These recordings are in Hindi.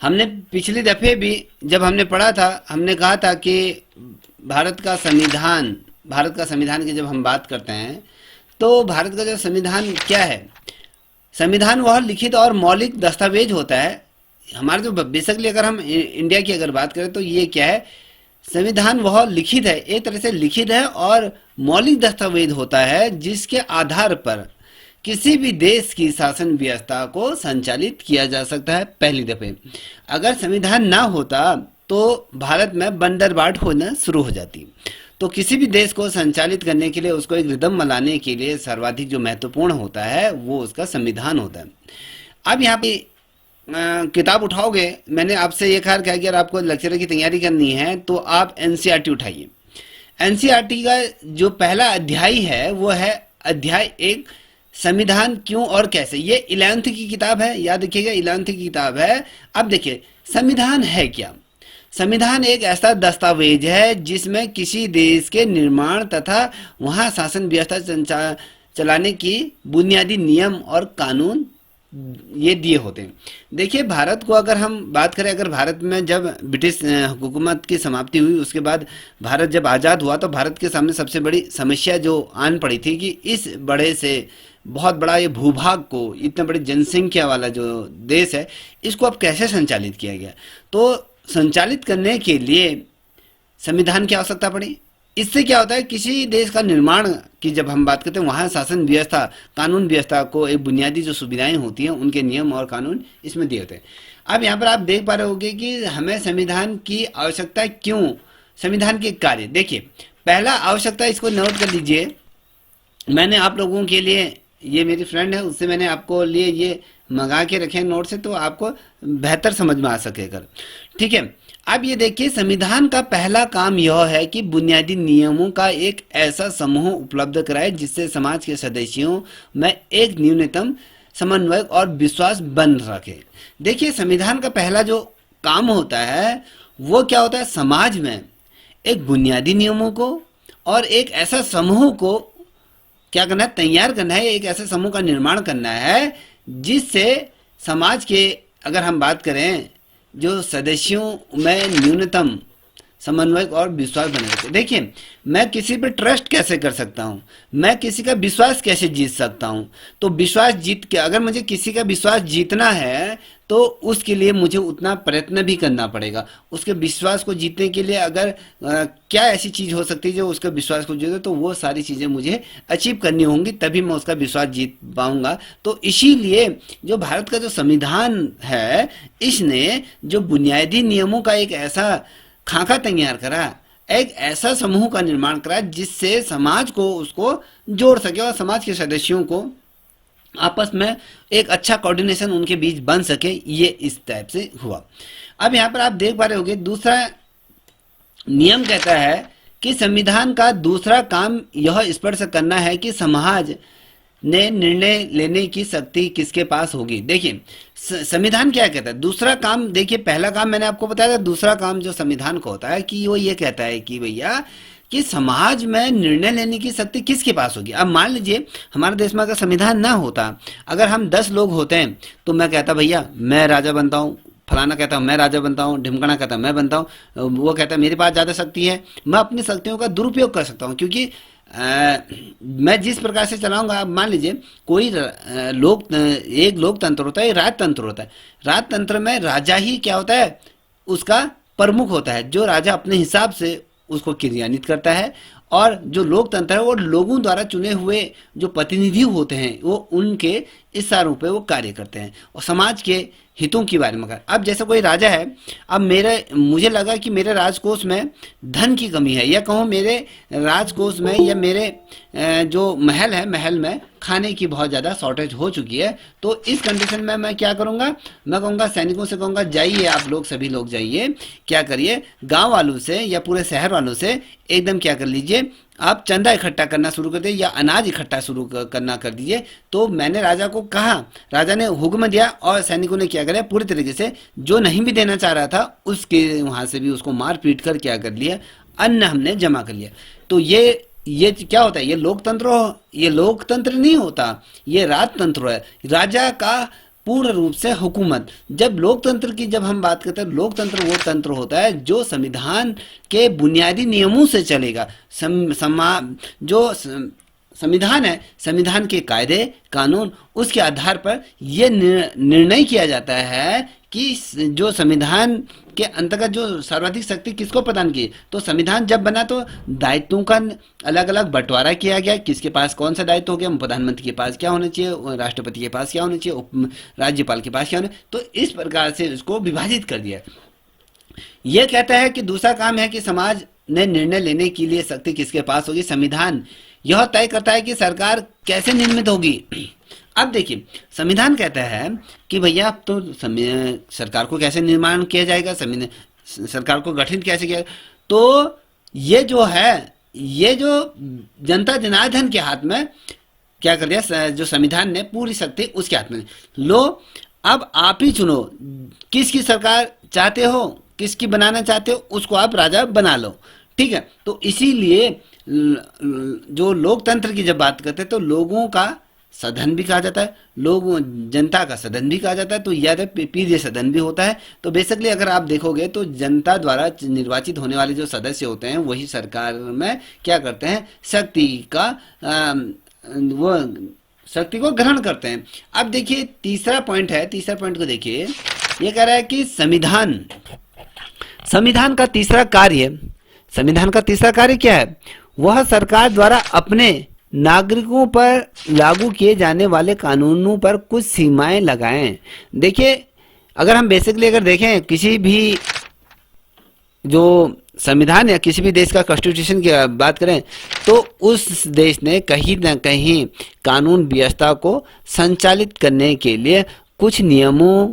हमने पिछली दफे भी जब हमने पढ़ा था, हमने कहा था कि भारत का संविधान, भारत का संविधान की जब हम बात करते हैं तो भारत का जो संविधान क्या है, संविधान वह लिखित और मौलिक दस्तावेज होता है। हमारे जो बेसिकली अगर हम इंडिया की अगर बात करें तो ये क्या है, संविधान वह लिखित है, एक तरह से लिखित है और मौलिक दस्तावेज होता है जिसके आधार पर किसी भी देश की शासन व्यवस्था को संचालित किया जा सकता है। पहली दफे अगर संविधान ना होता तो भारत में बंदरबाट होना शुरू हो जाती। तो किसी भी देश को संचालित करने के लिए, उसको एक रिदम में लाने के लिए सर्वाधिक जो महत्वपूर्ण होता है वो उसका संविधान होता है। अब यहाँ पे किताब उठाओगे, मैंने आपसे ये कहा कि अगर आपको लेक्चर की तैयारी करनी है तो आप एनसीईआरटी उठाइए। एनसीईआरटी का जो पहला अध्याय है वो है अध्याय 1, संविधान क्यों और कैसे। ये 11th की किताब है, याद रखिएगा 11th की किताब है। अब देखिए संविधान है क्या। संविधान एक ऐसा दस्तावेज है जिसमें किसी देश के निर्माण तथा वहाँ शासन व्यवस्था चलाने की बुनियादी नियम और कानून ये दिए होते हैं। देखिए भारत को अगर हम बात करें, अगर भारत में जब ब्रिटिश हुकूमत की समाप्ति हुई उसके बाद भारत जब आज़ाद हुआ तो भारत के सामने सबसे बड़ी समस्या जो आन पड़ी थी कि इस बड़े से बहुत बड़ा ये भूभाग को, इतना बड़ी जनसंख्या वाला जो देश है, इसको अब कैसे संचालित किया गया। तो संचालित करने के लिए संविधान की आवश्यकता पड़ी। इससे क्या होता है, किसी देश का निर्माण की जब हम बात करते हैं वहाँ शासन व्यवस्था, कानून व्यवस्था को एक बुनियादी जो सुविधाएं होती हैं उनके नियम और कानून इसमें दिए होते हैं। अब यहाँ पर आप देख पा रहे होंगे कि हमें संविधान की आवश्यकता क्यों, संविधान के कार्य। देखिए पहला आवश्यकता, इसको नोट कर लीजिए। मैंने आप लोगों के लिए, ये मेरी फ्रेंड है उससे मैंने आपको लिए ये मंगा के रखे हैं नोट से, तो आपको बेहतर समझ में आ सकेगा। ठीक है, अब ये देखिए संविधान का पहला काम यह है कि बुनियादी नियमों का एक ऐसा समूह उपलब्ध कराए जिससे समाज के सदस्यों में एक न्यूनतम समन्वय और विश्वास बन रखे। देखिए संविधान का पहला जो काम होता है वो क्या होता है, समाज में एक बुनियादी नियमों को और एक ऐसा समूह को क्या करना है, तैयार करना है। एक ऐसे समूह का निर्माण करना है जिससे समाज के, अगर हम बात करें, जो सदस्यों में न्यूनतम समन्वय और विश्वास बने रखे। देखिए मैं किसी पे ट्रस्ट कैसे कर सकता हूँ, मैं किसी का विश्वास कैसे जीत सकता हूँ। तो विश्वास जीत के, अगर मुझे किसी का विश्वास जीतना है तो उसके लिए मुझे उतना प्रयत्न भी करना पड़ेगा। उसके विश्वास को जीतने के लिए अगर क्या ऐसी चीज़ हो सकती है जो उसके विश्वास को जीते, तो वो सारी चीज़ें मुझे अचीव करनी होंगी, तभी मैं उसका विश्वास जीत पाऊंगा। तो इसीलिए जो भारत का जो संविधान है, इसने जो बुनियादी नियमों का एक ऐसा खाका तैयार करा, एक ऐसा समूह का निर्माण करा जिससे समाज को उसको जोड़ सके और समाज के सदस्यों को आपस में एक अच्छा कोऑर्डिनेशन उनके बीच बन सके। ये इस टाइप से हुआ। अब यहाँ पर आप देख पा रहे होंगे दूसरा नियम कहता है कि संविधान का दूसरा काम यह स्पष्ट करना है कि समाज ने निर्णय लेने की शक्ति किसके पास होगी। देखिए संविधान क्या कहता है, दूसरा काम। देखिए पहला काम मैंने आपको बताया था, दूसरा काम जो संविधान को होता है कि वो ये कहता है कि भैया कि समाज में निर्णय लेने की शक्ति किसके पास होगी। अब मान लीजिए हमारे देश में अगर संविधान ना होता, अगर हम 10 लोग होते हैं तो मैं कहता भैया मैं राजा बनता हूँ, फलाना कहता हूँ मैं राजा बनता हूँ, ढिमकना कहता हूँ मैं बनता हूँ, वो कहता है मेरे पास ज़्यादा शक्ति है, मैं अपनी शक्तियों का दुरुपयोग कर सकता हूँ। क्योंकि मैं जिस प्रकार से चलाऊंगा, आप मान लीजिए कोई एक लोकतंत्र होता है, राजतंत्र होता है। राजतंत्र में राजा ही क्या होता है, उसका प्रमुख होता है, जो राजा अपने हिसाब से उसको क्रियान्वित करता है। और जो लोकतंत्र है वो लोगों द्वारा चुने हुए जो प्रतिनिधि होते हैं वो उनके इशारों पे वो कार्य करते हैं और समाज के हितों के बारे में कर। अब जैसे कोई राजा है, अब मुझे लगा कि मेरे राजकोष में धन की कमी है, या कहूँ मेरे राजकोष में या मेरे जो महल है, महल में खाने की बहुत ज़्यादा शॉर्टेज हो चुकी है। तो इस कंडीशन में मैं क्या करूँगा, मैं कहूँगा सैनिकों से कहूँगा जाइए आप लोग, सभी लोग जाइए, क्या करिए गांव वालों से या पूरे शहर वालों से एकदम क्या कर लीजिए, आप चंदा इकट्ठा करना शुरू कर दीजिए या अनाज इकट्ठा शुरू करना कर दीजिए। तो मैंने राजा को कहा, राजा ने हुक्म दिया और सैनिकों ने क्या किया, पूरी तरीके से जो नहीं भी देना चाह रहा था उसके वहाँ से भी उसको मार पीट कर क्या कर लिया, अन्न हमने जमा कर लिया। तो ये क्या होता है, ये लोकतंत्र नहीं होता, ये राजतंत्र है। राजा का पूर्ण रूप से हुकूमत। जब लोकतंत्र की जब हम बात करते हैं, लोकतंत्र वो तंत्र होता है जो संविधान के बुनियादी नियमों से चलेगा। संविधान है, संविधान के कायदे कानून, उसके आधार पर यह निर्णय किया जाता है कि जो संविधान के अंतर्गत जो सर्वाधिक शक्ति किसको प्रदान की। तो संविधान जब बना तो दायित्वों का अलग अलग बंटवारा किया गया, किसके पास कौन सा दायित्व हो गया, प्रधानमंत्री के पास क्या होना चाहिए, राष्ट्रपति के पास क्या होना चाहिए, राज्यपाल के पास क्या होना, तो इस प्रकार से उसको विभाजित कर दिया। यह कहता है कि दूसरा काम है कि समाज ने निर्णय लेने के लिए शक्ति किसके पास होगी, संविधान यह तय करता है कि सरकार कैसे निर्मित होगी। अब देखिए, संविधान कहता है कि भैया अब तो सरकार को कैसे निर्माण किया जाएगा, सरकार को गठित कैसे किया, तो ये जो है, ये जो जनता जनार्दन के हाथ में क्या कर दिया, जो संविधान ने पूरी शक्ति उसके हाथ में। लो अब आप ही चुनो किसकी सरकार चाहते हो, किसकी बनाना चाहते हो, उसको आप राजा बना लो, ठीक है। तो इसीलिए जो लोकतंत्र की जब बात करते हैं तो लोगों का सदन भी कहा जाता है, जनता का सदन भी कहा जाता है, तो याद है पीढ़ी सदन भी होता है। तो बेसिकली अगर आप देखोगे तो जनता द्वारा निर्वाचित होने वाले जो सदस्य होते हैं वही सरकार में क्या करते हैं, शक्ति का वो शक्ति को ग्रहण करते हैं। अब देखिए तीसरा पॉइंट है, तीसरा पॉइंट को देखिए, ये कह रहा है कि संविधान का तीसरा कार्य क्या है, वह सरकार द्वारा अपने नागरिकों पर लागू किए जाने वाले कानूनों पर कुछ सीमाएं लगाएं। देखिए अगर हम बेसिकली अगर देखें किसी भी जो संविधान या किसी भी देश का कॉन्स्टिट्यूशन की बात करें तो उस देश ने कहीं ना कहीं कानून व्यवस्था को संचालित करने के लिए कुछ नियमों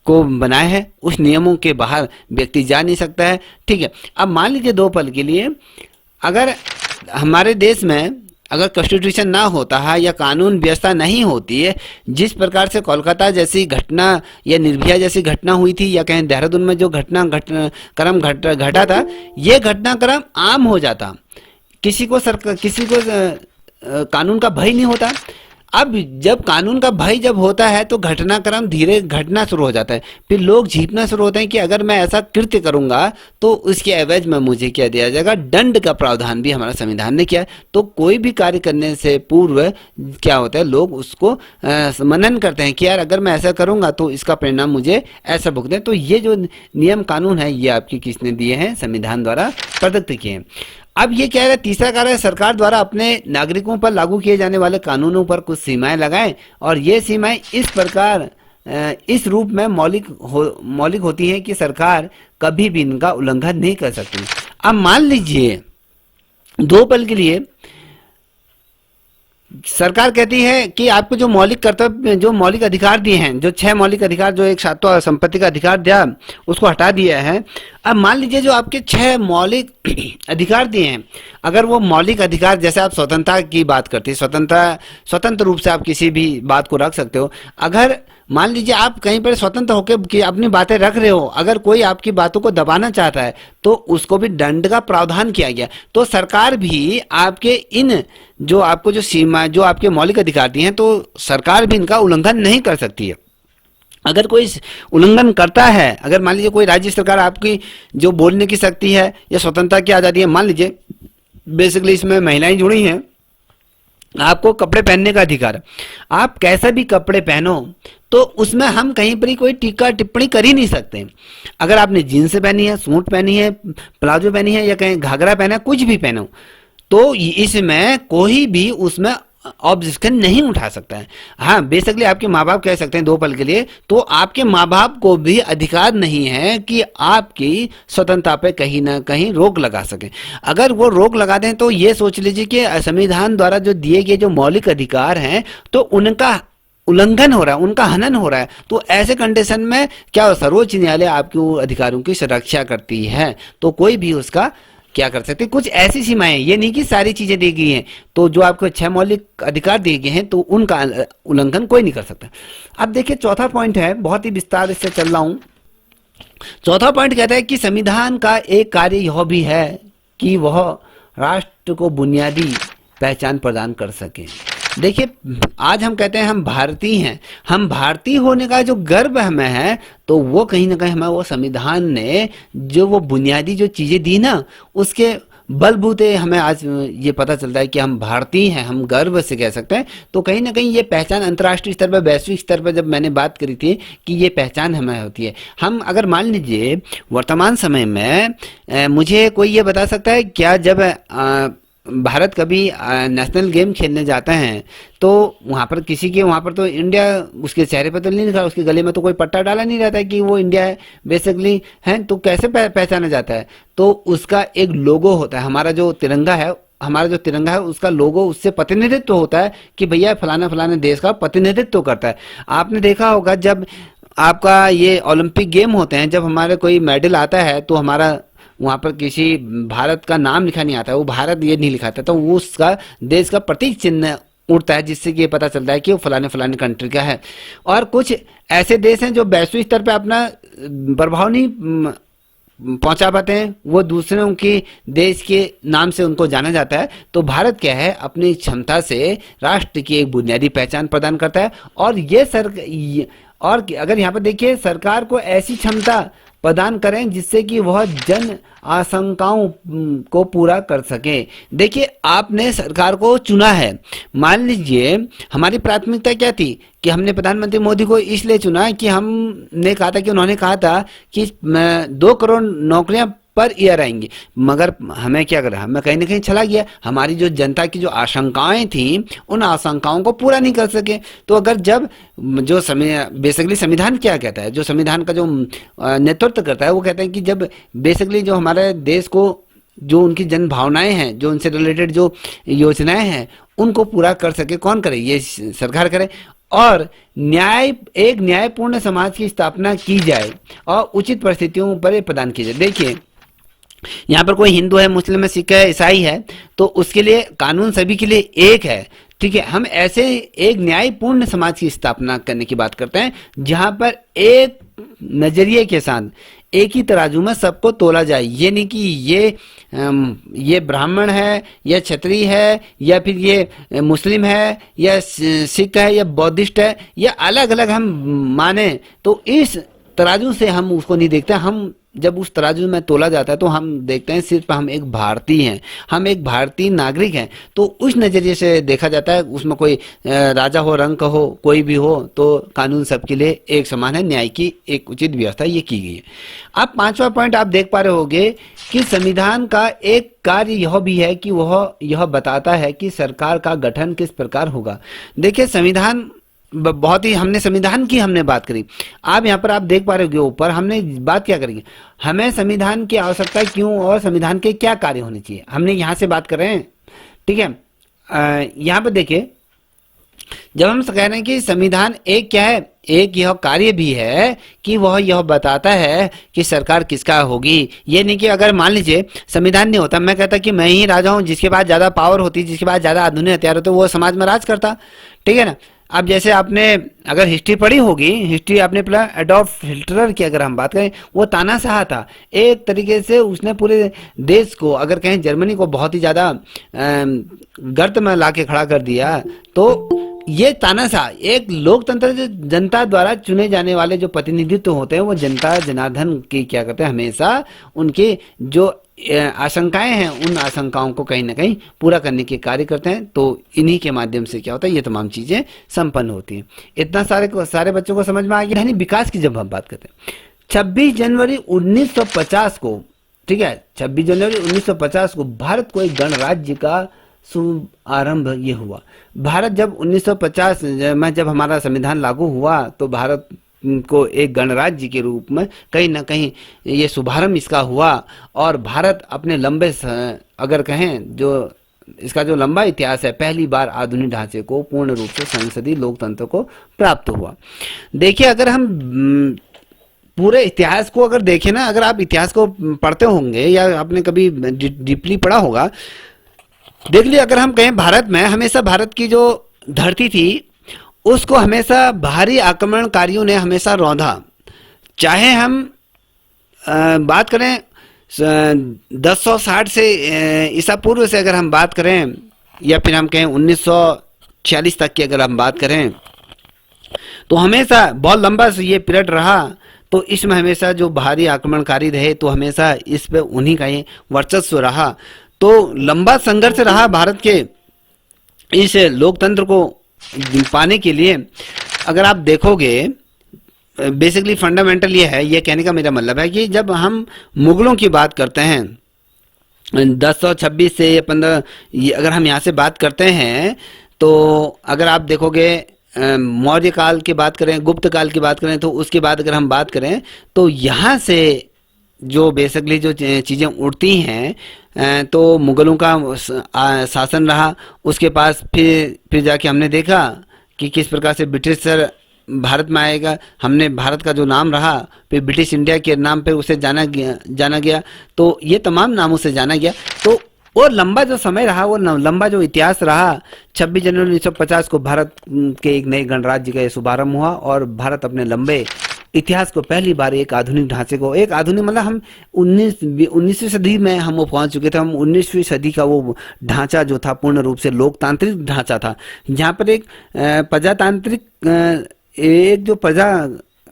को बनाया है, उस नियमों के बाहर व्यक्ति जा नहीं सकता है, ठीक है। अब मान लीजिए दो पल के लिए अगर हमारे देश में अगर कॉन्स्टिट्यूशन ना होता है या कानून व्यवस्था नहीं होती है, जिस प्रकार से कोलकाता जैसी घटना या निर्भया जैसी घटना हुई थी या कहीं देहरादून में जो घटनाक्रम घटा था, ये घटनाक्रम आम हो जाता, किसी को कानून का भय नहीं होता। अब जब कानून का भय जब होता है तो घटनाक्रम धीरे घटना शुरू हो जाता है, फिर लोग झीपना शुरू होते हैं कि अगर मैं ऐसा कृत्य करूंगा तो उसके एवज में मुझे क्या दिया जाएगा, दंड का प्रावधान भी हमारा संविधान ने किया है। तो कोई भी कार्य करने से पूर्व क्या होता है, लोग उसको मनन करते हैं कि यार अगर मैं ऐसा करूंगा तो इसका परिणाम मुझे ऐसा भुगतना है। तो ये जो नियम कानून है ये आपकी किसने दिए हैं, संविधान द्वारा प्रदत्त किए हैं। अब ये कह रहा है तीसरा कार्य है सरकार द्वारा अपने नागरिकों पर लागू किए जाने वाले कानूनों पर कुछ सीमाएं लगाएं, और ये सीमाएं इस प्रकार इस रूप में मौलिक होती हैं कि सरकार कभी भी इनका उल्लंघन नहीं कर सकती। अब मान लीजिए दो पल के लिए सरकार कहती है कि आपको जो मौलिक कर्तव्य, जो मौलिक अधिकार दिए हैं, जो 6 मौलिक अधिकार, जो एक सातवां संपत्ति का अधिकार दिया उसको हटा दिया है। अब मान लीजिए जो आपके 6 मौलिक अधिकार दिए हैं, अगर वो मौलिक अधिकार, जैसे आप स्वतंत्रता की बात करते हैं, स्वतंत्र रूप से आप किसी भी बात को रख सकते हो। अगर मान लीजिए आप कहीं पर स्वतंत्र होकर अपनी बातें रख रहे हो, अगर कोई आपकी बातों को दबाना चाहता है तो उसको भी दंड का प्रावधान किया गया। तो सरकार भी आपके इन जो आपको जो सीमा, जो आपके मौलिक अधिकार दिए हैं, तो सरकार भी इनका उल्लंघन नहीं कर सकती है। अगर कोई उल्लंघन करता है, अगर मान लीजिए कोई राज्य सरकार आपकी जो बोलने की शक्ति है या स्वतंत्रता की आज़ादी है, मान लीजिए बेसिकली इसमें महिलाएं जुड़ी हैं, आपको कपड़े पहनने का अधिकार, आप कैसे भी कपड़े पहनो तो उसमें हम कहीं पर ही कोई टीका टिप्पणी कर ही नहीं सकते। अगर आपने जीन्स पहनी है, सूट पहनी है, प्लाजो पहनी है या कहीं घाघरा पहना है, कुछ भी पहनो, तो इसमें कोई भी उसमें ऑब्जेक्शन नहीं उठा सकता है। हाँ, बेसिकली आपके माँ बाप कह सकते हैं दो पल के लिए, तो आपके माँ बाप को भी अधिकार नहीं है कि आपकी स्वतंत्रता पे कहीं ना कहीं रोक लगा सके। अगर वो रोक लगा दें तो ये सोच लीजिए कि संविधान द्वारा जो दिए गए जो मौलिक अधिकार हैं तो उनका उल्लंघन हो रहा है, उनका हनन हो रहा है। तो ऐसे कंडीशन में क्या हो, सर्वोच्च न्यायालय आपके अधिकारों की सुरक्षा करती है, तो कोई भी उसका क्या कर सकते। कुछ ऐसी सीमाएं, ये नहीं कि सारी चीजें दी गई हैं, तो जो आपको 6 मौलिक अधिकार दिए गए हैं तो उनका उल्लंघन कोई नहीं कर सकता। अब देखिए चौथा पॉइंट है, बहुत ही विस्तार से चल रहा हूं। चौथा पॉइंट कहता है कि संविधान का एक कार्य यह भी है कि वह राष्ट्र को बुनियादी पहचान प्रदान कर सके। देखिए, आज हम कहते हैं हम भारतीय हैं, हम भारतीय होने का जो गर्व हमें है, तो वो कहीं ना कहीं हमें वो संविधान ने जो वो बुनियादी जो चीजें दी ना, उसके बलबूते हमें आज ये पता चलता है कि हम भारतीय हैं, हम गर्व से कह सकते हैं। तो कहीं ना कहीं ये पहचान अंतर्राष्ट्रीय स्तर पर, वैश्विक स्तर पर, जब मैंने बात करी थी कि ये पहचान हमें होती है। हम अगर मान लीजिए वर्तमान समय में मुझे कोई ये बता सकता है क्या, जब भारत कभी नेशनल गेम खेलने जाते हैं तो वहाँ पर किसी के, वहाँ पर तो इंडिया उसके चेहरे पर तो नहीं लिखा, उसके गले में तो कोई पट्टा डाला नहीं रहता है कि वो इंडिया है बेसिकली, है तो कैसे पहचाना जाता है? तो उसका एक लोगो होता है, हमारा जो तिरंगा है, हमारा जो तिरंगा है उसका लोगो, उससे प्रतिनिधित्व होता है कि भैया फलाना फलाना देश का प्रतिनिधित्व करता है। आपने देखा होगा जब आपका ये ओलंपिक गेम होते हैं, जब हमारे कोई मेडल आता है तो हमारा वहाँ पर किसी भारत का नाम लिखा नहीं आता, वो भारत ये नहीं लिखा था, तो वो उसका देश का प्रतीक चिन्ह उड़ता है, जिससे कि ये पता चलता है कि वो फलाने फलाने कंट्री का है। और कुछ ऐसे देश हैं जो वैश्विक स्तर पे अपना प्रभाव नहीं पहुंचा पाते हैं, वो दूसरों के देश के नाम से उनको जाना जाता है। तो भारत क्या है, अपनी क्षमता से राष्ट्र की एक बुनियादी पहचान प्रदान करता है। और और अगर यहाँ पर देखिए, सरकार को ऐसी क्षमता प्रदान करें जिससे कि वह जन आशंकाओं को पूरा कर सके। देखिए, आपने सरकार को चुना है, मान लीजिए हमारी प्राथमिकता क्या थी कि हमने प्रधानमंत्री मोदी को इसलिए चुना कि हमने कहा था कि उन्होंने कहा था कि 2 करोड़ नौकरियां पर ईयर आएंगी, मगर हमें क्या करा, हमें कहीं ना कहीं चला गया, हमारी जो जनता की जो आशंकाएं थी उन आशंकाओं को पूरा नहीं कर सके। तो अगर जब जो समय बेसिकली संविधान क्या कहता है, जो संविधान का जो नेतृत्व करता है, वो कहता है कि जब बेसिकली जो हमारे देश को जो उनकी जन भावनाएं हैं, जो उनसे रिलेटेड जो योजनाएं हैं, उनको पूरा कर सके, कौन करे? ये सरकार करे। और एक न्यायपूर्ण समाज की स्थापना की जाए और उचित परिस्थितियों पर प्रदान की जाए। देखिए, यहाँ पर कोई हिंदू है, मुस्लिम है, सिख है, ईसाई है, तो उसके लिए कानून सभी के लिए एक है, ठीक है। हम ऐसे एक न्यायपूर्ण समाज की स्थापना करने की बात करते हैं, जहां पर एक नजरिए के साथ एक ही तराजू में सबको तोला जाए। ये नहीं कि ये ब्राह्मण है या क्षत्रिय है या फिर ये मुस्लिम है या सिख है या बौद्धिस्ट है, या अलग अलग हम माने, तो इस तराजू से हम उसको नहीं देखते। हम जब उस तराजू में तोला जाता है तो हम देखते हैं सिर्फ हम एक भारतीय हैं, हम एक भारतीय नागरिक हैं। तो उस नज़रिए से देखा जाता है, उसमें कोई राजा हो, रंग का हो, कोई भी हो, तो कानून सबके लिए एक समान है, न्याय की एक उचित व्यवस्था ये की गई है। अब 5वां पॉइंट आप देख पा रहे होंगे कि संविधान का एक कार्य यह भी है कि वह यह बताता है कि सरकार का गठन किस प्रकार होगा। देखिए, संविधान बहुत ही, हमने संविधान की हमने बात करी। आप यहाँ पर आप देख पा रहे हो ऊपर हमने बात क्या करेंगे, हमें संविधान की आवश्यकता क्यों और संविधान के क्या कार्य होने चाहिए, हमने यहाँ से बात कर रहे हैं, ठीक है। यहाँ पर देखिए, जब हम कह रहे हैं कि संविधान एक क्या है, एक यह कार्य भी है कि वह यह बताता है कि सरकार किसका होगी। ये नहीं कि अगर मान लीजिए संविधान नहीं होता, मैं कहता कि मैं ही राजा हूँ, जिसके पास ज्यादा पावर होती, जिसके पास ज्यादा आधुनिक हथियार होते, वो समाज में राज करता, ठीक है ना। अब जैसे आपने अगर हिस्ट्री पढ़ी होगी, हिस्ट्री आपने पढ़ा, एडॉल्फ हिटलर की अगर हम बात करें, वो तानाशाह था, एक तरीके से उसने पूरे देश को, अगर कहें जर्मनी को, बहुत ही ज़्यादा गर्त में ला के खड़ा कर दिया। तो ये तानाशाह एक लोकतंत्र, जो जनता द्वारा चुने जाने वाले जो प्रतिनिधित्व होते हैं, वो जनता जनार्दन की क्या करते हैं, हमेशा उनकी जो आशंकाएं हैं, उन आशंकाओं को कहीं ना कहीं पूरा करने के कार्य करते हैं। तो इन्हीं के माध्यम से क्या होता है, ये तमाम चीजें संपन्न होती हैं। इतना सारे बच्चों को समझ में आ गया। यानी विकास की जब हम बात करते हैं, 26 जनवरी 1950 को, ठीक है, 26 जनवरी 1950 को भारत को एक गणराज्य का शुभ आरंभ ये हुआ। भारत जब 1950 में जब हमारा संविधान लागू हुआ, तो भारत को एक गणराज्य के रूप में कहीं ना कहीं ये शुभारंभ इसका हुआ। और भारत अपने लंबे, अगर कहें जो इसका जो लंबा इतिहास है, पहली बार आधुनिक ढांचे को पूर्ण रूप से संसदीय लोकतंत्र को प्राप्त हुआ। देखिए, अगर हम पूरे इतिहास को अगर देखें ना, अगर आप इतिहास को पढ़ते होंगे या आपने कभी डीपली पढ़ा होगा, देख लीजिए, अगर हम कहें भारत में हमेशा भारत की जो धरती थी उसको हमेशा बाहरी आक्रमणकारियों ने हमेशा रौंदा। चाहे हम बात करें 1060 से ईसा पूर्व से अगर हम बात करें, या फिर हम कहें 1946 तक की अगर हम बात करें तो हमेशा बहुत लंबा ये पीरियड रहा। तो इसमें हमेशा जो बाहरी आक्रमणकारी रहे तो हमेशा इस पे उन्हीं का ही वर्चस्व रहा। तो लंबा संघर्ष रहा भारत के इस लोकतंत्र को पाने के लिए। अगर आप देखोगे बेसिकली फंडामेंटल ये है, ये कहने का मेरा मतलब है कि जब हम मुगलों की बात करते हैं 1026 से 15, अगर हम यहाँ से बात करते हैं तो अगर आप देखोगे मौर्य काल की बात करें, गुप्त काल की बात करें, तो उसके बाद अगर हम बात करें तो यहाँ से जो बेसिकली जो चीज़ें उठती हैं तो मुगलों का शासन रहा। उसके पास फिर जाके हमने देखा कि किस प्रकार से ब्रिटिश सर भारत में आएगा। हमने भारत का जो नाम रहा फिर ब्रिटिश इंडिया के नाम पे उसे जाना गया। तो ये तमाम नामों से जाना गया। तो वो लंबा जो समय रहा, वो लंबा जो इतिहास रहा, 26 जनवरी 1950 को भारत के एक नए गणराज्य का शुभारंभ हुआ और भारत अपने लंबे इतिहास को पहली बार एक आधुनिक ढांचे को, एक आधुनिक मतलब हम 19वीं सदी में हम वो पहुंच चुके थे। हम 19वीं सदी का वो ढांचा जो था पूर्ण रूप से लोकतांत्रिक ढांचा था, जहाँ पर एक प्रजातांत्रिक, एक जो प्रजा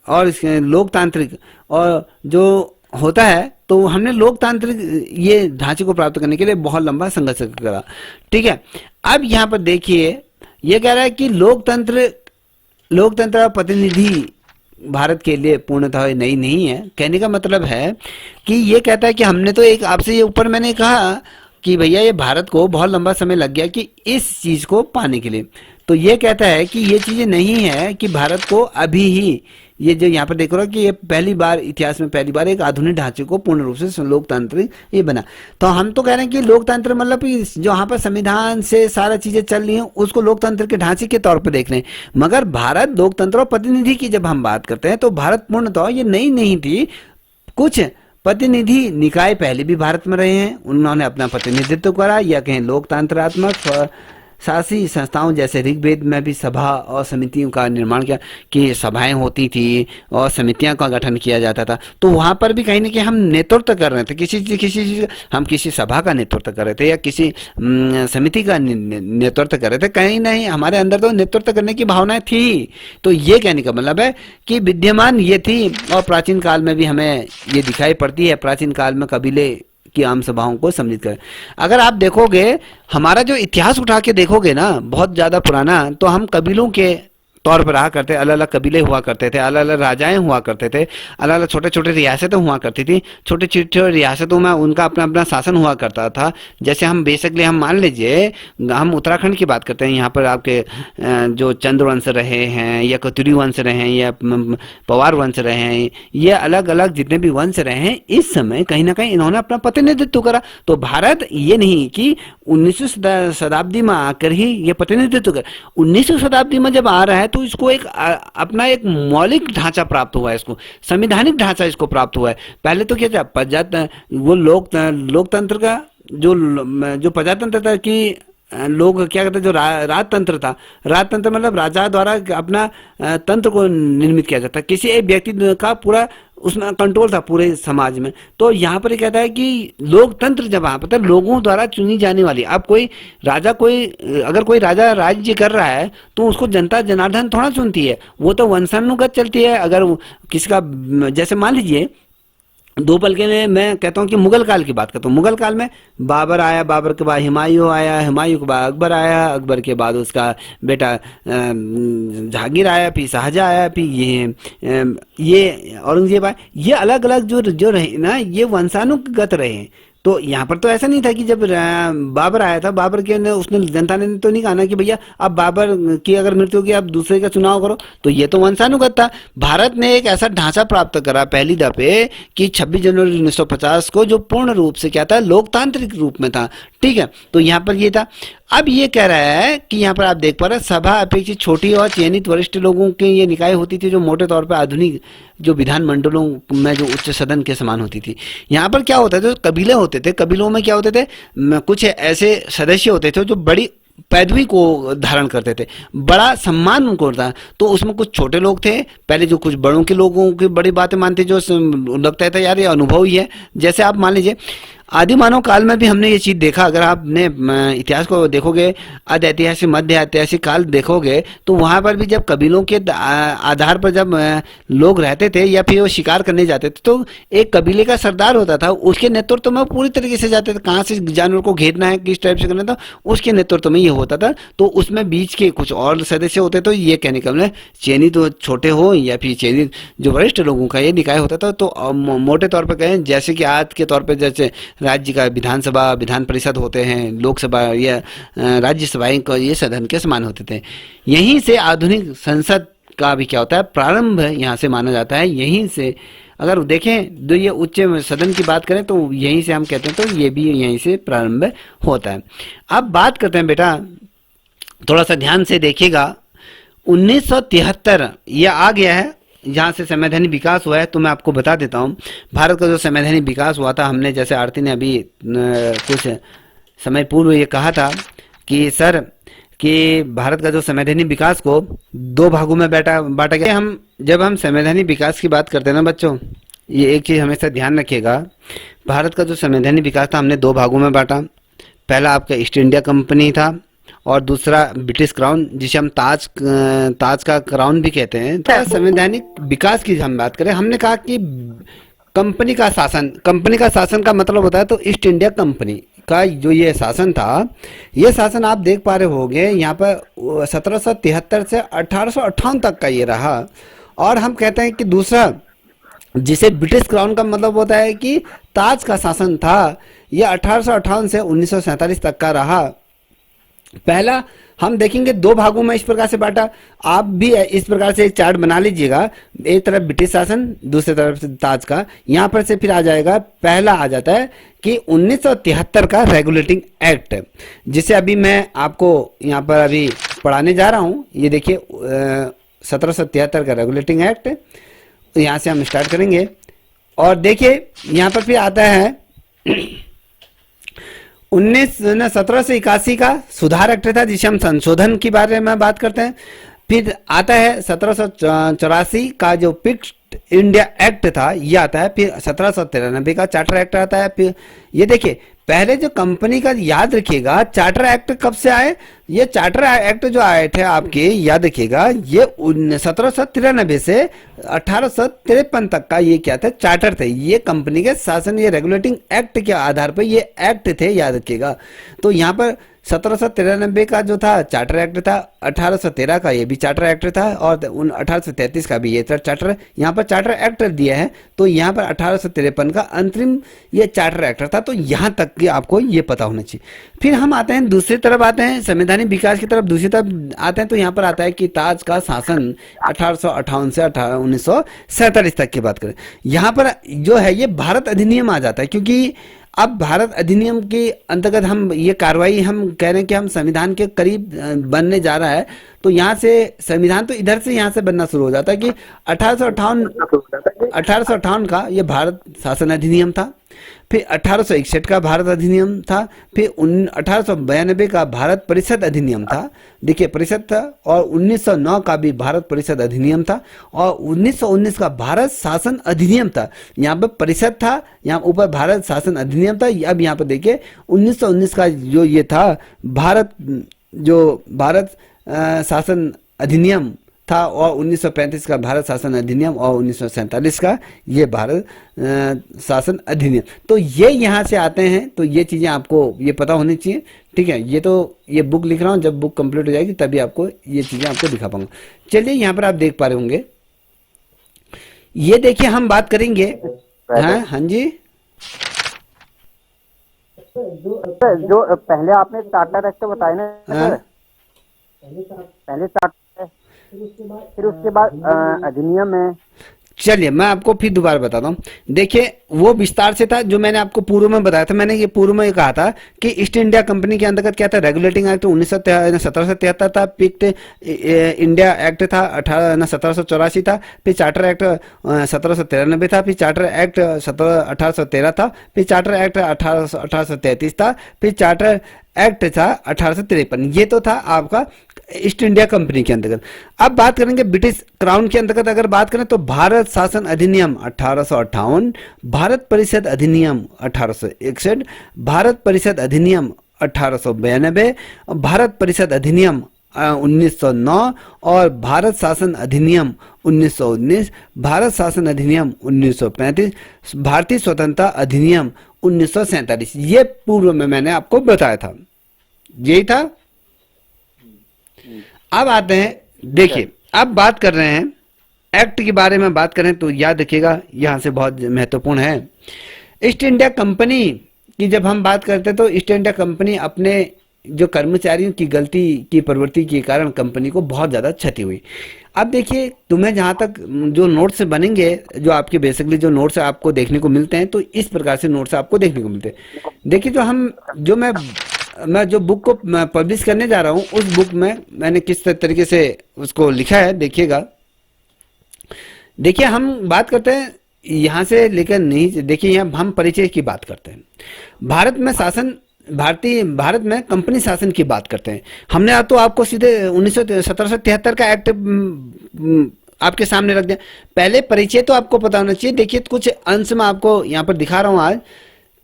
और लोकतांत्रिक और जो होता है, तो हमने लोकतांत्रिक ये ढांचे को प्राप्त करने के लिए बहुत लंबा संघर्ष करा। ठीक है, अब यहाँ पर देखिए ये कह रहा है कि लोकतंत्र और प्रतिनिधि भारत के लिए पूर्णतः नई नहीं है। कहने का मतलब है कि ये कहता है कि हमने तो एक आपसे ये ऊपर मैंने कहा कि भैया ये भारत को बहुत लंबा समय लग गया कि इस चीज को पाने के लिए। तो ये कहता है कि ये चीजें नहीं है कि भारत को अभी ही, ये जो यहाँ पर देख रहा हो कि ये पहली बार इतिहास में पहली बार एक आधुनिक ढांचे को पूर्ण रूप से लोकतांत्रिक ये बना। तो हम तो कह रहे हैं कि लोकतंत्र मतलब कि जो यहाँ पर संविधान से सारा चीजें चल रही हैं उसको लोकतंत्र के ढांचे के तौर पर देख रहे हैं। मगर भारत लोकतंत्र और प्रतिनिधि की जब हम बात करते हैं तो भारत पूर्णतः ये नई नहीं थी। कुछ प्रतिनिधि निकाय पहले भी भारत में रहे हैं, उन्होंने अपना प्रतिनिधित्व करा, या कहें लोकतंत्रात्मक शासी संस्थाओं जैसे ऋग्वेद में भी सभा और समितियों का निर्माण किया कि सभाएं होती थी और समितियां का गठन किया जाता था। तो वहां पर भी कहीं ना कहीं हम नेतृत्व कर रहे थे, किसी हम किसी सभा का नेतृत्व कर रहे थे या किसी समिति का नेतृत्व कर रहे थे। कहीं नहीं हमारे अंदर तो नेतृत्व करने की भावनाएं थी। तो ये कहने का मतलब है कि विद्यमान ये थी और प्राचीन काल में भी हमें ये दिखाई पड़ती है। प्राचीन काल में कबीले की आम सभाओं को सम्मिलित करें। अगर आप देखोगे हमारा जो इतिहास उठा के देखोगे ना बहुत ज्यादा पुराना, तो हम कबीलों के तौर पर रहा करते, अलग अलग कबीले हुआ करते थे, अलग अलग राजाएं हुआ करते थे, अलग अलग छोटे छोटे रियासतें हुआ करती थी। छोटे छोटे रियासतों में उनका अपना अपना शासन हुआ करता था। जैसे हम बेसिकली हम मान लीजिए हम उत्तराखंड की बात करते हैं, यहाँ पर आपके जो चंद्रवंश रहे हैं या कतुरी वंश रहे हैं या पवार वंश रहे हैं, ये अलग अलग जितने भी वंश रहे हैं, इस समय कहीं ना कहीं इन्होंने अपना प्रतिनिधित्व करा। तो भारत ये नहीं कि 19वीं शताब्दी में आकर ही ये प्रतिनिधित्व कर, 19वीं शताब्दी में जब आ रहा है तो इसको एक अपना एक मौलिक ढांचा प्राप्त हुआ है, इसको संवैधानिक ढांचा इसको प्राप्त हुआ है। पहले तो क्या था, वो लोकतंत्र का जो प्रजातंत्र था कि लोग क्या कहते हैं, जो राजतंत्र था, राजतंत्र मतलब राजा द्वारा अपना तंत्र को निर्मित किया जाता, किसी एक व्यक्ति का पूरा उसमें कंट्रोल था पूरे समाज में। तो यहाँ पर कहता है कि लोकतंत्र जब वहाँ पर लोगों द्वारा चुनी जाने वाली, अब कोई राजा अगर कोई राजा राज्य कर रहा है तो उसको जनता जनार्दन थोड़ा चुनती है, वो तो वंशानुगत चलती है। अगर किसी का जैसे मान लीजिए दो पल के लिए मैं कहता हूँ कि मुगल काल की बात करता हूँ। मुगल काल में बाबर आया, बाबर के बाद हुमायूं आया, हुमायूं के बाद अकबर आया, अकबर के बाद उसका बेटा जहांगीर आया, फिर शाहजहां आया, फिर ये औरंगजेब आया। ये अलग अलग जो रहे ना, ये वंशानुगत रहे। तो यहाँ पर तो ऐसा नहीं था कि जब बाबर आया था, बाबर के उसने जनता ने तो नहीं कहा ना कि भैया अब बाबर की अगर मृत्यु होगी आप दूसरे का चुनाव करो। तो ये तो वंशानुगत था। भारत ने एक ऐसा ढांचा प्राप्त करा पहली दफे कि 26 जनवरी 1950 को, जो पूर्ण रूप से क्या था, लोकतांत्रिक रूप में था। ठीक है, तो यहाँ पर ये था। अब ये कह रहा है कि यहाँ पर आप देख पा रहे हैं सभा अपेक्षित छोटी और चयनित वरिष्ठ लोगों की ये निकाय होती थी, जो मोटे तौर पर आधुनिक जो विधान मंडलों में जो उच्च सदन के समान होती थी। यहाँ पर क्या होता था, जो कबीले होते थे, कबीलों में क्या होते थे, कुछ ऐसे सदस्य होते थे जो बड़ी पदवी को धारण करते थे, बड़ा सम्मान उनको होता। तो उसमें कुछ छोटे लोग थे पहले, जो कुछ बड़ों के लोगों की बड़ी बातें मानते, जो लगता था यार ये अनुभव ही है। जैसे आप मान लीजिए आदि मानव काल में भी हमने ये चीज देखा। अगर आपने इतिहास को देखोगे, आदि ऐतिहासिक मध्य ऐतिहासिक काल देखोगे, तो वहां पर भी जब कबीलों के आधार पर जब लोग रहते थे या फिर वो शिकार करने जाते थे, तो एक कबीले का सरदार होता था, उसके नेतृत्व में वो पूरी तरीके से जाते थे, कहाँ से जानवर को घेरना है, किस टाइप से करना था, उसके नेतृत्व में ये होता था। तो उसमें बीच के कुछ और सदस्य होते, तो ये कहने का मतलब चयनित तो छोटे हो या फिर चयनित जो वरिष्ठ लोगों का ये निकाय होता था। तो मोटे तौर पर कहें, जैसे कि आज के तौर पर जैसे राज्य का विधानसभा, विधान परिषद होते हैं, लोकसभा या राज्यसभाएं को, ये सदन के समान होते थे। यहीं से आधुनिक संसद का भी क्या होता है, प्रारंभ यहाँ से माना जाता है। यहीं से अगर देखें, जो ये उच्च सदन की बात करें, तो यहीं से हम कहते हैं, तो ये भी यहीं से प्रारंभ होता है। अब बात करते हैं बेटा, थोड़ा सा ध्यान से देखिएगा, 1973 ये आ गया है जहाँ से संवैधानिक विकास हुआ है। तो मैं आपको बता देता हूँ, भारत का जो संवैधानिक विकास हुआ था, हमने जैसे आरती ने अभी कुछ समय पूर्व ये कहा था कि सर कि भारत का जो संवैधानिक विकास को दो भागों में बांटा गया। जब हम संवैधानिक विकास की बात करते हैं ना बच्चों, ये एक चीज़ हमेशा ध्यान रखिएगा, भारत का जो संवैधानिक विकास था हमने दो भागों में बांटा। पहला आपका ईस्ट इंडिया कंपनी था और दूसरा ब्रिटिश क्राउन, जिसे हम ताज का क्राउन भी कहते हैं। तो संवैधानिक विकास की हम बात करें, हमने कहा कि कंपनी का शासन का मतलब होता है, तो ईस्ट इंडिया कंपनी का जो ये शासन था, ये शासन आप देख पा रहे होंगे यहाँ पर 1773 से 1858 तक का ये रहा। और हम कहते हैं कि दूसरा, जिसे ब्रिटिश क्राउन का मतलब होता है कि ताज का शासन था, यह 1858 से 1947 तक का रहा। पहला हम देखेंगे दो भागों में इस प्रकार से बांटा। आप भी इस प्रकार से एक चार्ट बना लीजिएगा, एक तरफ ब्रिटिश शासन, दूसरी तरफ से ताज का। यहाँ पर से फिर आ जाएगा, पहला आ जाता है कि 1973 का रेगुलेटिंग एक्ट, जिसे अभी मैं आपको यहाँ पर अभी पढ़ाने जा रहा हूँ। ये देखिए 1773 का रेगुलेटिंग एक्ट, तो यहाँ से हम स्टार्ट करेंगे। और देखिए यहाँ पर फिर आता है 1781 का सुधार एक्ट था, जिसे हम संशोधन के बारे में बात करते हैं। फिर आता है 1784 का जो फिक्स्ड इंडिया एक्ट था, ये आता है। फिर 1793 का चार्टर एक्ट आता है। फिर ये देखिए, पहले जो कंपनी का याद रखिएगा, चार्टर एक्ट कब से आए, ये चार्टर एक्ट जो आए थे आपके, याद रखिएगा, ये 1793 से 1853 तक का ये क्या था, चार्टर थे। ये कंपनी के शासन, ये रेगुलेटिंग एक्ट के आधार पर ये एक्ट थे, याद रखिएगा। तो यहाँ पर 1793 का जो था चार्टर एक्ट था, 1813 का ये भी चार्टर एक्ट था, और 1833 का भी ये चार्टर, यहाँ पर चार्टर एक्ट दिया है। तो यहाँ पर 1853 का अंतरिम ये चार्टर एक्ट था। तो यहाँ तक कि आपको ये पता होना चाहिए। फिर हम आते हैं दूसरी तरफ, आते हैं संवैधानिक विकास की तरफ, दूसरी तरफ आते हैं। तो यहाँ पर आता है कि ताज का शासन 1858 से 1947 तक की बात करें। यहाँ पर जो है ये भारत अधिनियम आ जाता है, क्योंकि अब भारत अधिनियम के अंतर्गत हम ये कार्रवाई हम कह रहे हैं कि हम संविधान के करीब बनने जा रहा है। तो यहाँ से संविधान तो इधर से यहाँ से बनना शुरू हो जाता है कि 1858 का ये भारत शासन अधिनियम था। फिर 1861 का भारत अधिनियम था। फिर 1892 का भारत परिषद अधिनियम था, देखिए परिषद था। और 1909 का भी भारत परिषद अधिनियम था। और 1919 का भारत शासन अधिनियम था। यहाँ पर परिषद था, यहाँ ऊपर भारत शासन अधिनियम था। अब यहाँ पर देखिए 1919 का जो ये था भारत शासन अधिनियम था, और 1935 का भारत शासन अधिनियम, और 1947 का ये भारत शासन अधिनियम। तो ये यहाँ से आते हैं। तो ये चीज़ें आपको ये पता होनी चाहिए, ठीक है। ये बुक लिख रहा हूँ, जब बुक कंप्लीट हो जाएगी तभी आपको ये चीज़ें आपको दिखा पाऊंगा। चलिए यहाँ पर आप देख पा रहे होंगे, ये देखिए हम बात करेंगे। हाँ जी, जो पहले आपने चार्टर एक्ट बताया ना, पहले चार्टर, फिर उसके बाद अधिनियम है। चलिए मैं आपको फिर दोबारा बताता हूँ। देखिए वो विस्तार से था जो मैंने आपको पूर्व में बताया था। मैंने ये पूर्व में कहा था कि ईस्ट इंडिया कंपनी के अंतर्गत क्या था, रेगुलेटिंग एक्ट 1773 था। पिक्ट इंडिया एक्ट था 1784 था। फिर चार्टर एक्ट 1793 था। फिर चार्टर एक्ट 1813 था। फिर चार्टर एक्ट 1833 था। फिर चार्टर एक्ट था 1853, ये तो था आपका ईस्ट इंडिया कंपनी के अंतर्गत। अब बात करेंगे ब्रिटिश क्राउन के अंतर्गत अगर बात करें तो भारत शासन अधिनियम 1858, भारत परिषद अधिनियम 1861, भारत परिषद अधिनियम 1892, भारत परिषद अधिनियम 1909 और भारत शासन अधिनियम 1919, भारत शासन अधिनियम 1935, भारतीय स्वतंत्रता अधिनियम 1947। ये पूर्व में मैंने आपको बताया था, यही था। अब आते हैं, देखिए अब बात कर रहे हैं एक्ट के बारे में बात करें तो याद रखिएगा यहाँ से बहुत महत्वपूर्ण है। ईस्ट इंडिया कंपनी की जब हम बात करते हैं तो ईस्ट इंडिया कंपनी अपने जो कर्मचारियों की गलती की प्रवृत्ति के कारण कंपनी को बहुत ज़्यादा क्षति हुई। अब देखिए तुम्हें जहाँ तक जो नोट्स बनेंगे, जो आपके बेसिकली जो नोट्स आपको देखने को मिलते हैं, तो इस प्रकार से नोट्स आपको देखने को मिलते हैं। देखिए जो मैं जो बुक को पब्लिश करने जा रहा हूँ उस बुक में मैंने किस तरीके से उसको लिखा है देखिएगा। देखिए हम बात करते हैं यहाँ से लेकर नहीं, देखिए यहाँ हम परिचय की बात करते हैं। भारत में कंपनी शासन की बात करते हैं। हमने तो आपको सीधे 1773 का एक्ट आपके सामने रख दिया। पहले परिचय तो आपको पता होना चाहिए। देखिए कुछ अंश में आपको यहाँ पर दिखा रहा हूँ आज।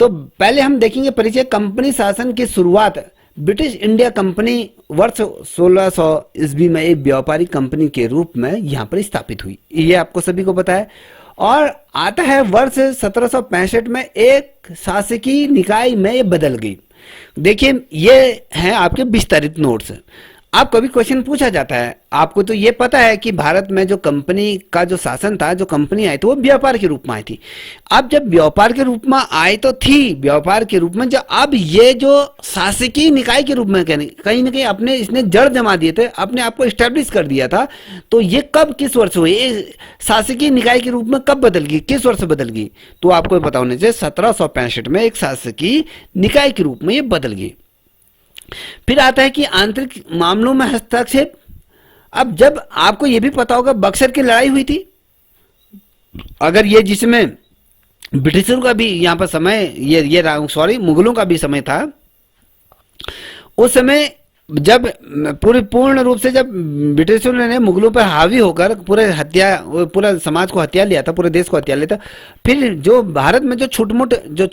तो पहले हम देखेंगे परिचय। कंपनी शासन की शुरुआत ब्रिटिश इंडिया कंपनी वर्ष 1600 ईस्वी में एक व्यापारिक कंपनी के रूप में यहाँ पर स्थापित हुई, ये आपको सभी को पता है। और आता है वर्ष 1765 में एक शासकीय निकाय में ये बदल गई। देखिए ये हैं आपके विस्तारित नोट्स। अब कभी क्वेश्चन पूछा जाता है, आपको तो ये पता है कि भारत में जो कंपनी का जो शासन था, जो कंपनी आई थी वो व्यापार के रूप में आई थी। अब जब व्यापार के रूप में आई तो थी व्यापार के रूप में, जब अब ये जो शासकीय निकाय के रूप में कहीं ना कहीं अपने इसने जड़ जमा दिए थे, अपने आप को इस्टेब्लिश कर दिया था। तो ये कब किस वर्ष हुई, ये शासकीय निकाय के रूप में कब बदल गई, किस वर्ष बदल गई, तो आपको पता होना चाहिए 1765 में एक शासकीय निकाय के रूप में ये बदल गई। फिर आता है कि आंतरिक मामलों में हस्तक्षेप। अब जब आपको यह भी पता होगा बक्सर की लड़ाई हुई थी, अगर ये जिसमें ब्रिटिशरों का भी यहाँ पर समय मुगलों का भी समय था, उस समय जब पूर्ण रूप से जब ब्रिटिशरों ने मुगलों पर हावी होकर पूरा समाज को हत्या लिया था, पूरे देश को हत्या लिया था। फिर जो भारत में जो छुट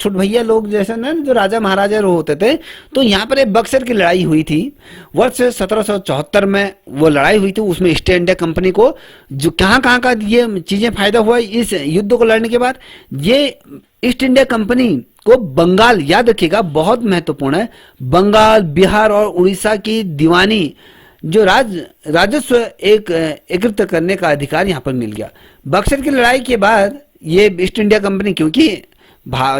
भैया लोग जैसे ना, जो राजा महाराजा होते थे, तो यहाँ पर एक बक्सर की लड़ाई हुई थी वर्ष 1774 में। वो लड़ाई हुई थी, उसमें ईस्ट इंडिया कंपनी को जो कहाँ का ये चीजें फायदा हुआ इस युद्ध को लड़ने के बाद। ये ईस्ट इंडिया कंपनी को बंगाल, याद रखिएगा बहुत महत्वपूर्ण है, बंगाल, बिहार और उड़ीसा की दीवानी जो राजस्व एकत्रित करने का अधिकार यहाँ पर मिल गया। बक्सर की लड़ाई के बाद ये ईस्ट इंडिया कंपनी, क्योंकि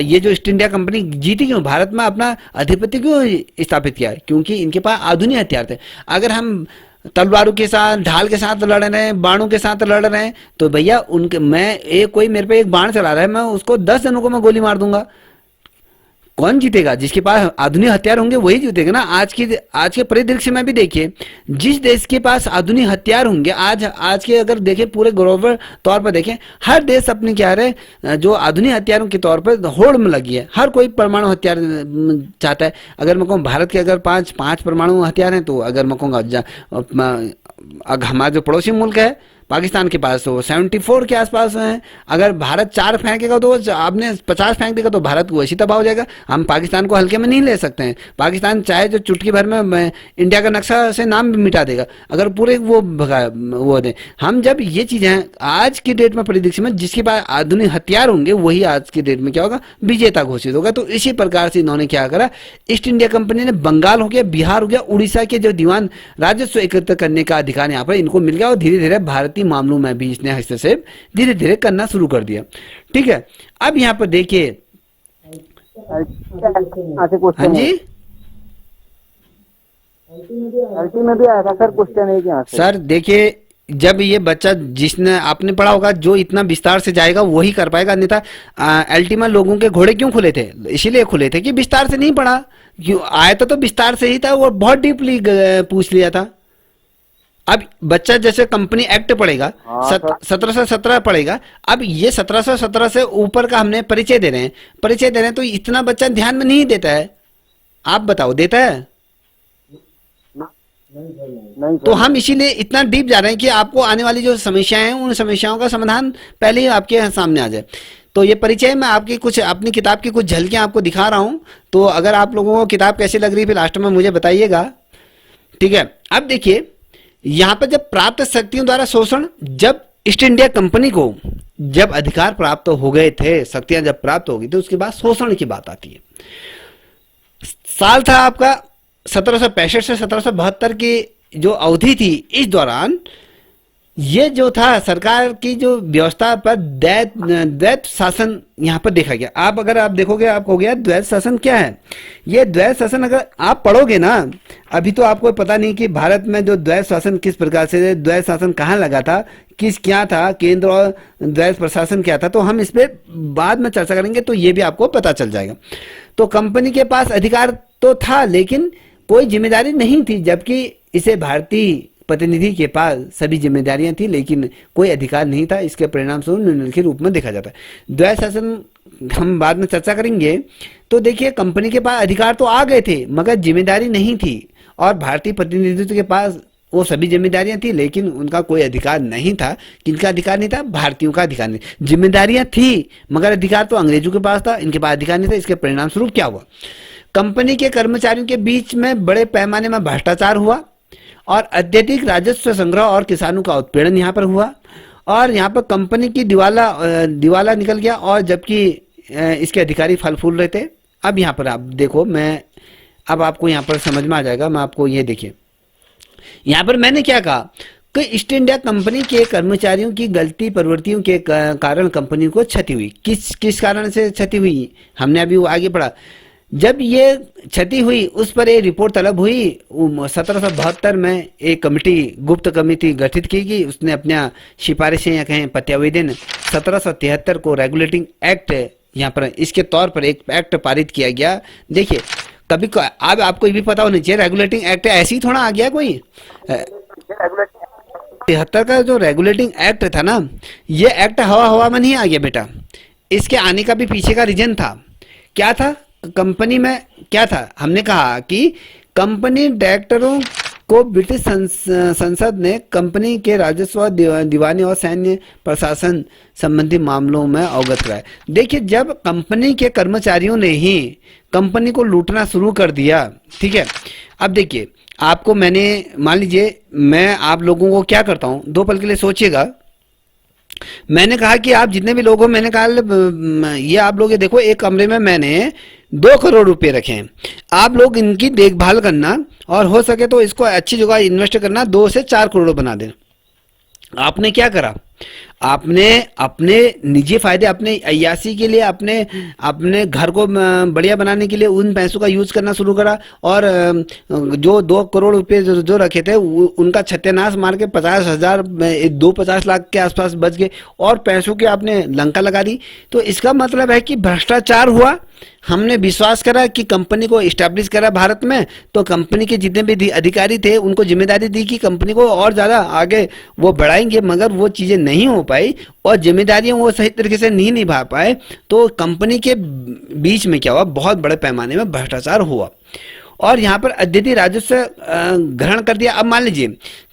ये जो ईस्ट इंडिया कंपनी जीती क्यों, भारत में अपना अधिपत्य क्यों स्थापित किया है, क्योंकि इनके पास आधुनिक हथियार थे। अगर हम तलवारों के साथ, ढाल के साथ लड़ रहे हैं, बाणों के साथ लड़ रहे हैं, तो भैया कोई मेरे पे एक बाण चला रहा है, मैं उसको 10 जनों को मैं गोली मार दूंगा, कौन जीतेगा? जिसके पास आधुनिक हथियार होंगे वही जीतेगा ना। आज के परिदृश्य में भी देखिए, जिस देश के पास आधुनिक हथियार होंगे, आज के अगर देखें पूरे ग्लोबल तौर पर देखें, हर देश अपने क्या है जो आधुनिक हथियारों के तौर पर होड़ में लगी है। हर कोई परमाणु हथियार चाहता है। अगर मैं कहूँ भारत के अगर पांच परमाणु हथियार हैं, तो अगर मैं कहूँगा हमारा जो पड़ोसी मुल्क है पाकिस्तान के पास तो 74 के आसपास हैं। अगर भारत 4 फेंकेगा तो आपने 50 फेंक देगा तो भारत को वैसी तबाह हो जाएगा। हम पाकिस्तान को हल्के में नहीं ले सकते हैं। पाकिस्तान चाहे जो चुटकी भर में इंडिया का नक्शा से नाम भी मिटा देगा, अगर पूरे वो दे। हम जब ये चीज़ें आज की डेट में परिदृश्य में, जिसके पास आधुनिक हथियार होंगे वही आज की डेट में क्या होगा, विजेता घोषित होगा। तो इसी प्रकार से इन्होंने क्या करा, ईस्ट इंडिया कंपनी ने बंगाल हो गया, बिहार हो गया, उड़ीसा के जो दीवान राजस्व एकत्र करने का अधिकार यहाँ पर इनको मिल गया, और धीरे धीरे भारतीय मामलों में भी इसने हस्तक्षेप धीरे धीरे करना शुरू कर दिया। ठीक है, अब यहाँ पर देखिए, हाँ जी में भी आया था सर क्वेश्चन है यहाँ से। सर देखिए, जब ये बच्चा जिसने आपने पढ़ा होगा, जो इतना विस्तार से जाएगा वही कर पाएगा। अन्यथा अल्टीमा लोगों के घोड़े क्यों खुले थे, इसीलिए खुले थे कि विस्तार से नहीं पढ़ा। क्यों आया तो विस्तार से ही था, वो बहुत डीपली पूछ लिया था। अब बच्चा जैसे कंपनी एक्ट पढ़ेगा, 1717 पढ़ेगा, अब ये 1717 से ऊपर का हमने परिचय दे रहे हैं, तो इतना बच्चा ध्यान में नहीं देता है। आप बताओ, देता है? नहीं तो सर। हम इसीलिए इतना डीप जा रहे हैं कि आपको आने वाली जो समस्याएं हैं उन समस्याओं का समाधान पहले ही आपके सामने आ जाए। तो ये परिचय में आपकी कुछ अपनी किताब की कुछ झलकियां आपको दिखा रहा हूं। तो अगर आप लोगों को किताब कैसी लग रही है फिर लास्ट में मुझे बताइएगा, ठीक है? अब देखिए, यहां पर जब प्राप्त शक्तियों द्वारा शोषण, जब ईस्ट इंडिया कंपनी को जब अधिकार प्राप्त हो गए थे, शक्तियां जब प्राप्त हो गई तो उसके बाद शोषण की बात आती है। साल था आपका 1765 से 1772 की जो अवधि थी, इस दौरान ये जो था सरकार की जो व्यवस्था पर द्वैत शासन यहाँ पर देखा गया। आप अगर आप देखोगे आप कहोगे यार द्वैत शासन क्या है? ये द्वैत शासन अगर आप पढ़ोगे ना, अभी तो आपको पता नहीं कि भारत में जो द्वैत शासन किस प्रकार से, द्वैत शासन कहाँ लगा था, किस क्या था, केंद्र और द्वैत प्रशासन क्या था, तो हम इस पे बाद में चर्चा करेंगे तो ये भी आपको पता चल जाएगा। तो कंपनी के पास अधिकार तो था लेकिन कोई जिम्मेदारी नहीं थी, जबकि इसे भारतीय प्रतिनिधि के पास सभी जिम्मेदारियां थी लेकिन कोई अधिकार नहीं था। इसके परिणाम स्वरूप निम्नलिखित रूप में देखा जाता है। द्वैत शासन हम बाद में चर्चा करेंगे। तो देखिए, कंपनी के पास अधिकार तो आ गए थे मगर जिम्मेदारी नहीं थी, और भारतीय प्रतिनिधित्व के पास वो सभी जिम्मेदारियां थी लेकिन उनका कोई अधिकार नहीं था। किनका अधिकार नहीं था? भारतीयों का अधिकार नहीं। जिम्मेदारियां थी मगर अधिकार तो अंग्रेजों के पास था, इनके पास अधिकार नहीं था। इसके परिणाम स्वरूप क्या हुआ? कंपनी के कर्मचारियों के बीच में बड़े पैमाने में भ्रष्टाचार हुआ और अत्यधिक राजस्व संग्रह और किसानों का उत्पीड़न यहाँ पर हुआ, और यहाँ पर कंपनी की दिवाला निकल गया, और जबकि इसके अधिकारी फल फूल रहे थे। अब यहाँ पर आप देखो, मैं अब आपको यहाँ पर समझ में आ जाएगा। मैं आपको ये देखिए, यहाँ पर मैंने क्या कहा कि ईस्ट इंडिया कंपनी के कर्मचारियों की गलती प्रवृत्तियों के कारण कंपनी को क्षति हुई। किस कारण से क्षति हुई हमने अभी वो आगे पढ़ा। जब ये क्षति हुई उस पर एक रिपोर्ट तलब हुई। 1772 में एक कमेटी, गुप्त कमेटी गठित की गई। उसने अपना सिफारिशें या कहें प्रत्यावेदन 1773 को रेगुलेटिंग एक्ट, यहाँ पर इसके तौर पर एक एक्ट पारित किया गया। देखिए, कभी अब आपको ये भी पता होना चाहिए, रेगुलेटिंग एक्ट ऐसे ही थोड़ा आ गया कोई। 73 का जो रेगुलेटिंग एक्ट था ना, ये एक्ट हवा हवा में नहीं आ गया बेटा। इसके आने का भी पीछे का रीजन था। क्या था? कंपनी में क्या था? हमने कहा कि कंपनी डायरेक्टरों को ब्रिटिश संसद ने कंपनी के राजस्व, दीवानी और सैन्य प्रशासन संबंधी मामलों में अवगत कराया। देखिए, जब कंपनी के कर्मचारियों ने ही कंपनी को लूटना शुरू कर दिया, ठीक है। अब देखिए, आपको मैंने मान लीजिए मैं आप लोगों को क्या करता हूं, दो पल के लिए सोचिएगा। मैंने कहा कि आप जितने भी लोग हो, मैंने कहा ये आप लोग ये देखो, एक कमरे में मैंने 2 करोड़ रुपए रखे हैं। आप लोग इनकी देखभाल करना और हो सके तो इसको अच्छी जगह इन्वेस्ट करना, 2 से 4 करोड़ बना देना। आपने क्या करा? आपने अपने निजी फायदे, अपने अय्यासी के लिए, अपने घर को बढ़िया बनाने के लिए उन पैसों का यूज करना शुरू करा, और जो 2 करोड़ रुपए जो रखे थे उनका सत्यानाश मार के 50,000, 50 लाख के आसपास बच गए, और पैसों की आपने लंका लगा दी। तो इसका मतलब है कि भ्रष्टाचार हुआ। हमने विश्वास करा कि कंपनी को इस्टेब्लिश करा भारत में, तो कंपनी के जितने भी अधिकारी थे उनको जिम्मेदारी दी कि कंपनी को और ज़्यादा आगे वो बढ़ाएंगे, मगर वो चीज़ें नहीं हो पाई और जिम्मेदारियां वो सही तरीके से नहीं निभा पाए। तो कंपनी के बीच में क्या हुआ? बहुत बड़े पैमाने में भ्रष्टाचार हुआ और यहाँ पर अत्यधिक राजस्व ग्रहण कर दिया। अब मान लीजिए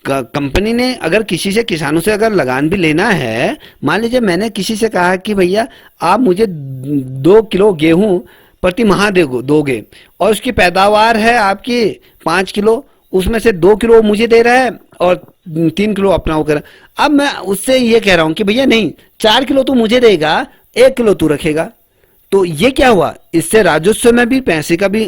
कंपनी ने अगर किसी से, किसानों से अगर लगान भी लेना है, मान लीजिए मैंने किसी से कहा कि भैया आप मुझे 2 किलो गेहूं प्रति माह दोगे, और उसकी पैदावार है आपकी 5 किलो, उसमें से 2 किलो मुझे दे रहा है और 3 किलो अपना वो कर। अब मैं उससे ये कह रहा हूं कि भैया नहीं, 4 किलो तू मुझे देगा, 1 किलो तू रखेगा। तो ये क्या हुआ? इससे राजस्व में भी पैसे का भी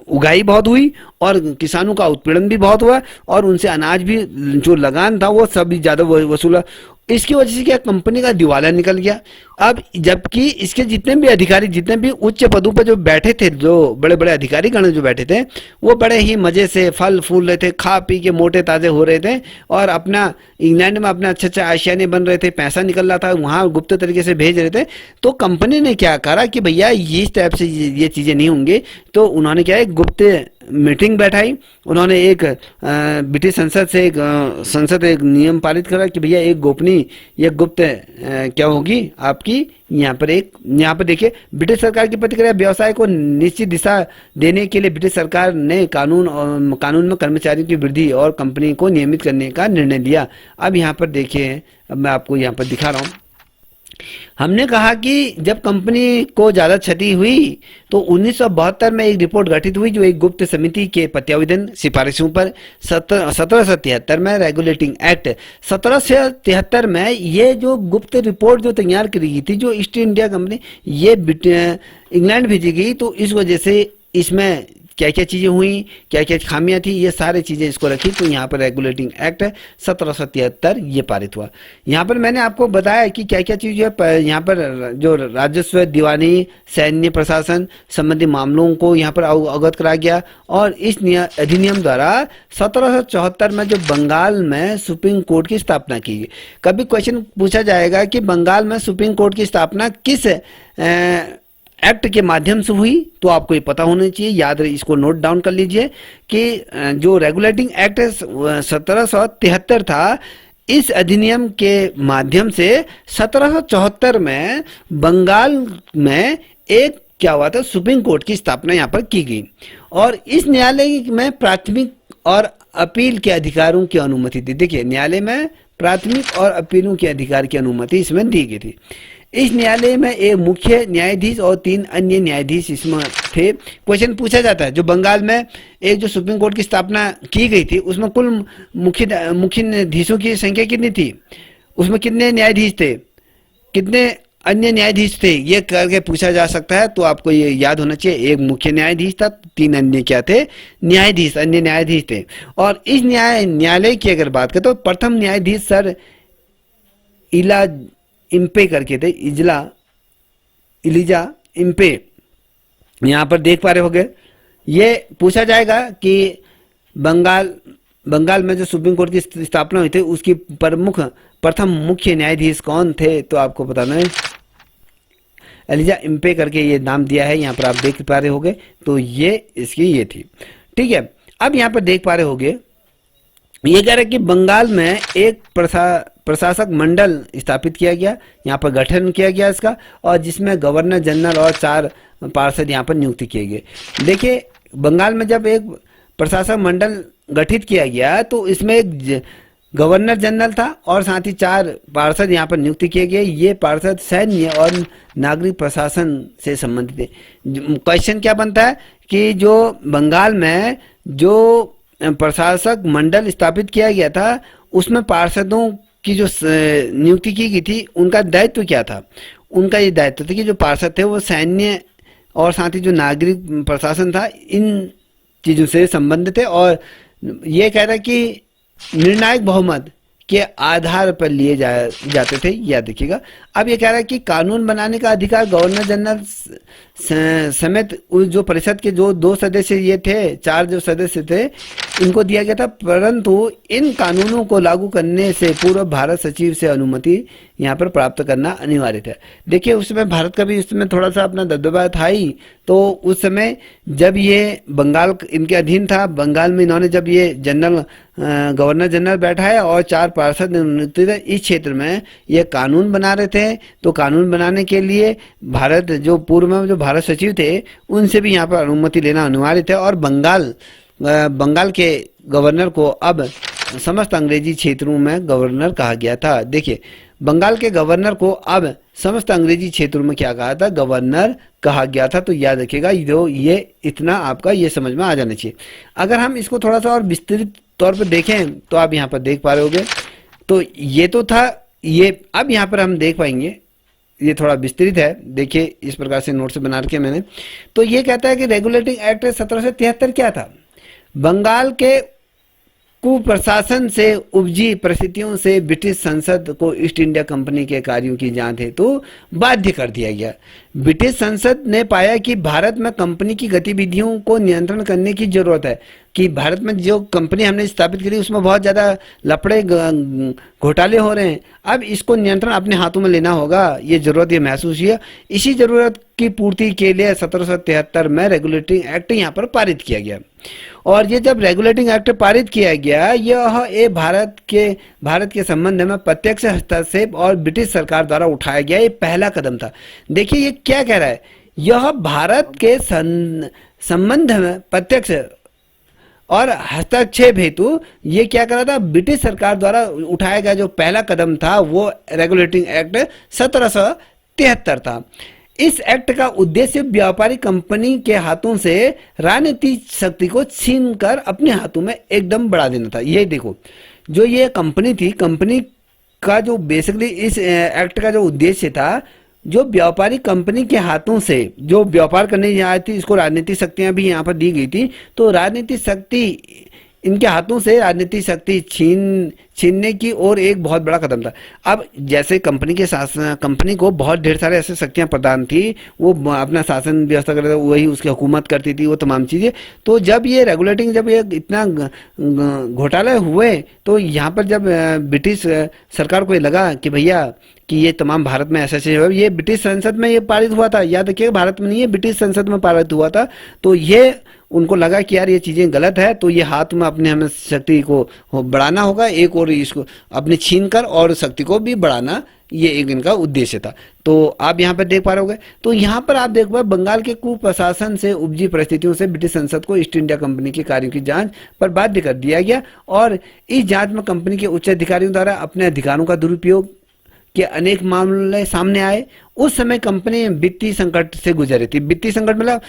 उगाही बहुत हुई और किसानों का उत्पीड़न भी बहुत हुआ, और उनसे अनाज भी जो लगान था वो सब ज्यादा वसूला। इसकी वजह से क्या? कंपनी का दिवाला निकल गया। अब जबकि इसके जितने भी अधिकारी, जितने भी उच्च पदों पर जो बैठे थे, जो बड़े बड़े अधिकारी गण जो बैठे थे, वो बड़े ही मजे से फल फूल रहे थे, खा पी के मोटे ताजे हो रहे थे, और अपना इंग्लैंड में अपना अच्छे अच्छे आशियाने बन रहे थे, पैसा निकल रहा था, वहां गुप्त तरीके से भेज रहे थे। तो कंपनी ने क्या करा कि भैया इस टाइप से ये चीजें नहीं होंगी, तो उन्होंने क्या है, गुप्त मीटिंग बैठाई, उन्होंने एक ब्रिटिश संसद एक नियम पारित करा कि भैया एक गोपनीय या गुप्त क्या होगी आपकी, यहाँ पर देखिए ब्रिटिश सरकार की प्रतिक्रिया। व्यवसाय को निश्चित दिशा देने के लिए ब्रिटिश सरकार ने कानून में कर्मचारियों की वृद्धि और कंपनी को नियमित करने का निर्णय लिया। अब यहाँ पर देखिए, अब मैं आपको यहाँ पर दिखा रहा हूँ। हमने कहा कि जब कंपनी को ज्यादा क्षति हुई तो 1972 में एक रिपोर्ट गठित हुई जो एक गुप्त समिति के प्रत्यावेदन सिफारिशों पर 1773 में रेगुलेटिंग एक्ट 1773 में ये जो गुप्त रिपोर्ट जो तैयार करी गई थी, जो ईस्ट इंडिया कंपनी ये इंग्लैंड भेजी गई, तो इस वजह से इसमें क्या क्या चीज़ें हुई, क्या क्या खामियां थी, ये सारी चीज़ें इसको रखी। तो यहाँ पर रेगुलेटिंग एक्ट 1773 ये पारित हुआ। यहाँ पर मैंने आपको बताया कि क्या क्या चीज़ है। यहाँ पर जो राजस्व, दीवानी, सैन्य प्रशासन संबंधी मामलों को यहाँ पर अवगत कराया गया। और इस अधिनियम द्वारा 1774 में जो बंगाल में सुप्रीम कोर्ट की स्थापना की गई। कभी क्वेश्चन पूछा जाएगा कि बंगाल में सुप्रीम कोर्ट की स्थापना किस एक्ट के माध्यम से हुई, तो आपको ये पता होना चाहिए, याद रहे, इसको नोट डाउन कर लीजिए कि जो रेगुलेटिंग एक्ट 1773 था, इस अधिनियम के माध्यम से 1774 में बंगाल में एक क्या हुआ था, सुप्रीम कोर्ट की स्थापना यहाँ पर की गई। और इस न्यायालय में प्राथमिक और अपील के अधिकारों की अनुमति थी। देखिए, न्यायालय में प्राथमिक और अपीलों के अधिकार की अनुमति इसमें दी गई थी। इस न्यायालय में एक मुख्य न्यायाधीश और 3 अन्य न्यायाधीश इसमें थे। क्वेश्चन पूछा जाता है, जो बंगाल में एक जो सुप्रीम कोर्ट की स्थापना की गई थी, उसमें कुल मुख्य न्यायाधीशों की संख्या कितनी थी, उसमें कितने न्यायाधीश थे, कितने अन्य न्यायाधीश थे, ये करके पूछा जा सकता है। तो आपको ये याद होना चाहिए, एक मुख्य न्यायाधीश था, 3 अन्य क्या थे, न्यायाधीश, अन्य न्यायाधीश थे। और इस न्यायालय की अगर बात करें तो प्रथम न्यायाधीश सर इम्पे करके थे, इलिजा इम्पे, यहाँ पर देख पा रहे होंगे। ये पूछा जाएगा कि बंगाल में जो सुप्रीम कोर्ट की स्थापना हुई थी उसकी प्रथम मुख्य न्यायाधीश कौन थे, तो आपको बताना है, एलिजा इम्पे करके ये नाम दिया है, यहाँ पर आप देख पा रहे होंगे। तो ये इसकी ये थी, ठीक है। अब यहाँ पर देख पा रहे होंगे, ये कह रहा है कि बंगाल में एक प्रशासक मंडल स्थापित किया गया, यहाँ पर गठन किया गया इसका, और जिसमें गवर्नर जनरल और 4 पार्षद यहाँ पर नियुक्त किए गए। देखिए, बंगाल में जब एक प्रशासक मंडल गठित किया गया तो इसमें एक गवर्नर जनरल था और साथ ही 4 पार्षद यहाँ पर नियुक्त किए गए। ये पार्षद सैन्य और नागरिक प्रशासन से संबंधित थे। क्वेश्चन क्या बनता है कि जो बंगाल में जो प्रशासक मंडल स्थापित किया गया था उसमें पार्षदों की जो नियुक्ति की गई थी, उनका दायित्व क्या था? उनका ये दायित्व था कि जो पार्षद थे वो सैन्य और साथ ही जो नागरिक प्रशासन था, इन चीज़ों से संबंधित थे। और ये कह रहा है कि निर्णायक बहुमत के आधार पर लिए जाते थे, याद रखिएगा। अब ये कह रहा है कि कानून बनाने का अधिकार गवर्नर जनरल समेत उस जो परिषद के जो 2 सदस्य ये थे, 4 जो सदस्य थे, इनको दिया गया था। परंतु इन कानूनों को लागू करने से पूर्व भारत सचिव से अनुमति यहाँ पर प्राप्त करना अनिवार्य था। देखिए, उस समय भारत का भी उस समय थोड़ा सा अपना दबदबा था ही। तो उस समय जब ये बंगाल इनके अधीन था, बंगाल में इन्होंने जब ये गवर्नर जनरल बैठाया और 4 पार्षद नियुक्त थे, इस क्षेत्र में ये कानून बना रहे थे। तो कानून बनाने के लिए भारत जो पूर्व में जो भारत सचिव थे, उनसे भी यहाँ पर अनुमति लेना अनिवार्य था। और बंगाल के गवर्नर को अब समस्त अंग्रेजी क्षेत्रों में गवर्नर कहा गया था। देखिए, बंगाल के गवर्नर को अब समस्त अंग्रेजी क्षेत्रों में क्या कहा था? गवर्नर कहा गया था। तो याद रखिएगा, जो ये इतना आपका ये समझ में आ जाना चाहिए। अगर हम इसको थोड़ा सा और विस्तृत तौर पर देखें तो आप यहाँ पर देख पा रहे होंगे। तो ये तो था ये। अब यहाँ पर हम देख पाएंगे, ये थोड़ा विस्तृत है, देखिए इस प्रकार से नोट से बना रखे मैंने। तो ये कहता है कि रेगुलेटिंग एक्ट 1773 क्या था? बंगाल के कुप्रशासन से उपजी परिस्थितियों से ब्रिटिश संसद को ईस्ट इंडिया कंपनी के कार्यों की जांच हेतु बाध्य कर दिया गया। ब्रिटिश संसद ने पाया कि भारत में कंपनी की गतिविधियों को नियंत्रण करने की जरूरत है, कि भारत में जो कंपनी हमने स्थापित करी उसमें बहुत ज़्यादा लफड़े घोटाले हो रहे हैं, अब इसको नियंत्रण अपने हाथों में लेना होगा, ये जरूरत ये महसूस हुई है। इसी जरूरत की पूर्ति के लिए 1773 में रेगुलेटिंग एक्ट यहाँ पर पारित किया गया। और ये जब रेगुलेटिंग एक्ट पारित किया गया, यह भारत के संबंध में प्रत्यक्ष हस्तक्षेप और ब्रिटिश सरकार द्वारा उठाया गया ये पहला कदम था। देखिए ये क्या कह रहा है, यह भारत के संबंध में प्रत्यक्ष और हस्तक्षेप हेतु ये क्या कर रहा था, ब्रिटिश सरकार द्वारा उठाया गया जो पहला कदम था वो रेगुलेटिंग एक्ट 1773 था। इस एक्ट का उद्देश्य व्यापारी कंपनी के हाथों से राजनीतिक शक्ति को छीन कर अपने हाथों में एकदम बढ़ा देना था। ये देखो, जो ये कंपनी थी, कंपनी का जो बेसिकली इस एक्ट का जो उद्देश्य था, जो व्यापारी कंपनी के हाथों से जो व्यापार करने जा रही थी, इसको राजनीतिक शक्तियां भी यहाँ पर दी गई थी, तो राजनीतिक शक्ति इनके हाथों से राजनीतिक शक्ति छीनने की ओर एक बहुत बड़ा कदम था। अब जैसे कंपनी को बहुत ढेर सारे ऐसे शक्तियां प्रदान थी, वो अपना शासन व्यवस्था करता था, वही उसकी हुकूमत करती थी, वो तमाम चीज़ें। तो जब ये रेगुलेटिंग, जब ये इतना घोटाले हुए, तो यहाँ पर जब ब्रिटिश सरकार को ये लगा कि भैया कि ये तमाम भारत में ऐसे ऐसे, ये ब्रिटिश संसद में ये पारित हुआ था, याद रखिएगा भारत में नहीं है, ब्रिटिश संसद में पारित हुआ था। तो ये उनको लगा कि यार ये चीज़ें गलत है, तो ये हाथ में अपने हमें शक्ति को बढ़ाना होगा, एक और इसको अपने छीन कर और शक्ति को भी बढ़ाना, ये एक इनका उद्देश्य था। तो आप यहाँ पर देख पा रहे होगे, तो यहाँ पर आप देख पा बंगाल के कुप्रशासन से उपजी परिस्थितियों से ब्रिटिश संसद को ईस्ट इंडिया कंपनी के कार्यों की जांच पर बाध्य कर दिया गया, और इस जांच में कंपनी के उच्च अधिकारियों द्वारा अपने अधिकारों का दुरुपयोग के अनेक मामले सामने आए। उस समय कंपनी वित्तीय संकट से गुजर रही थी। वित्तीय संकट मतलब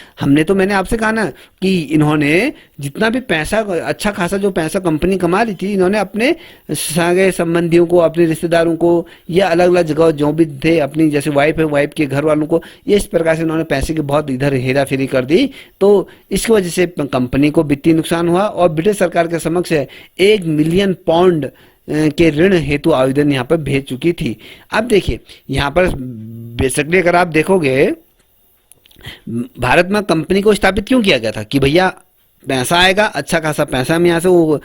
मैंने आपसे कहा ना कि इन्होंने जितना भी पैसा, अच्छा खासा जो पैसा कंपनी कमा रही थी, इन्होंने अपने सागे संबंधियों को, अपने रिश्तेदारों को, या अलग अलग जगह जो भी थे, अपनी जैसे वाइफ है, वाइफ के घर वालों को, ये इस प्रकार से उन्होंने पैसे की बहुत इधर हेरा फेरी कर दी। तो इसकी वजह से कंपनी को वित्तीय नुकसान हुआ और ब्रिटिश सरकार के समक्ष 1 मिलियन पाउंड के ऋण हेतु आवेदन यहाँ पर भेज चुकी थी। अब देखिए यहाँ पर बेसिकली अगर आप देखोगे, भारत में कंपनी को स्थापित क्यों किया गया था कि भैया पैसा आएगा, अच्छा खासा पैसा हम यहाँ से वो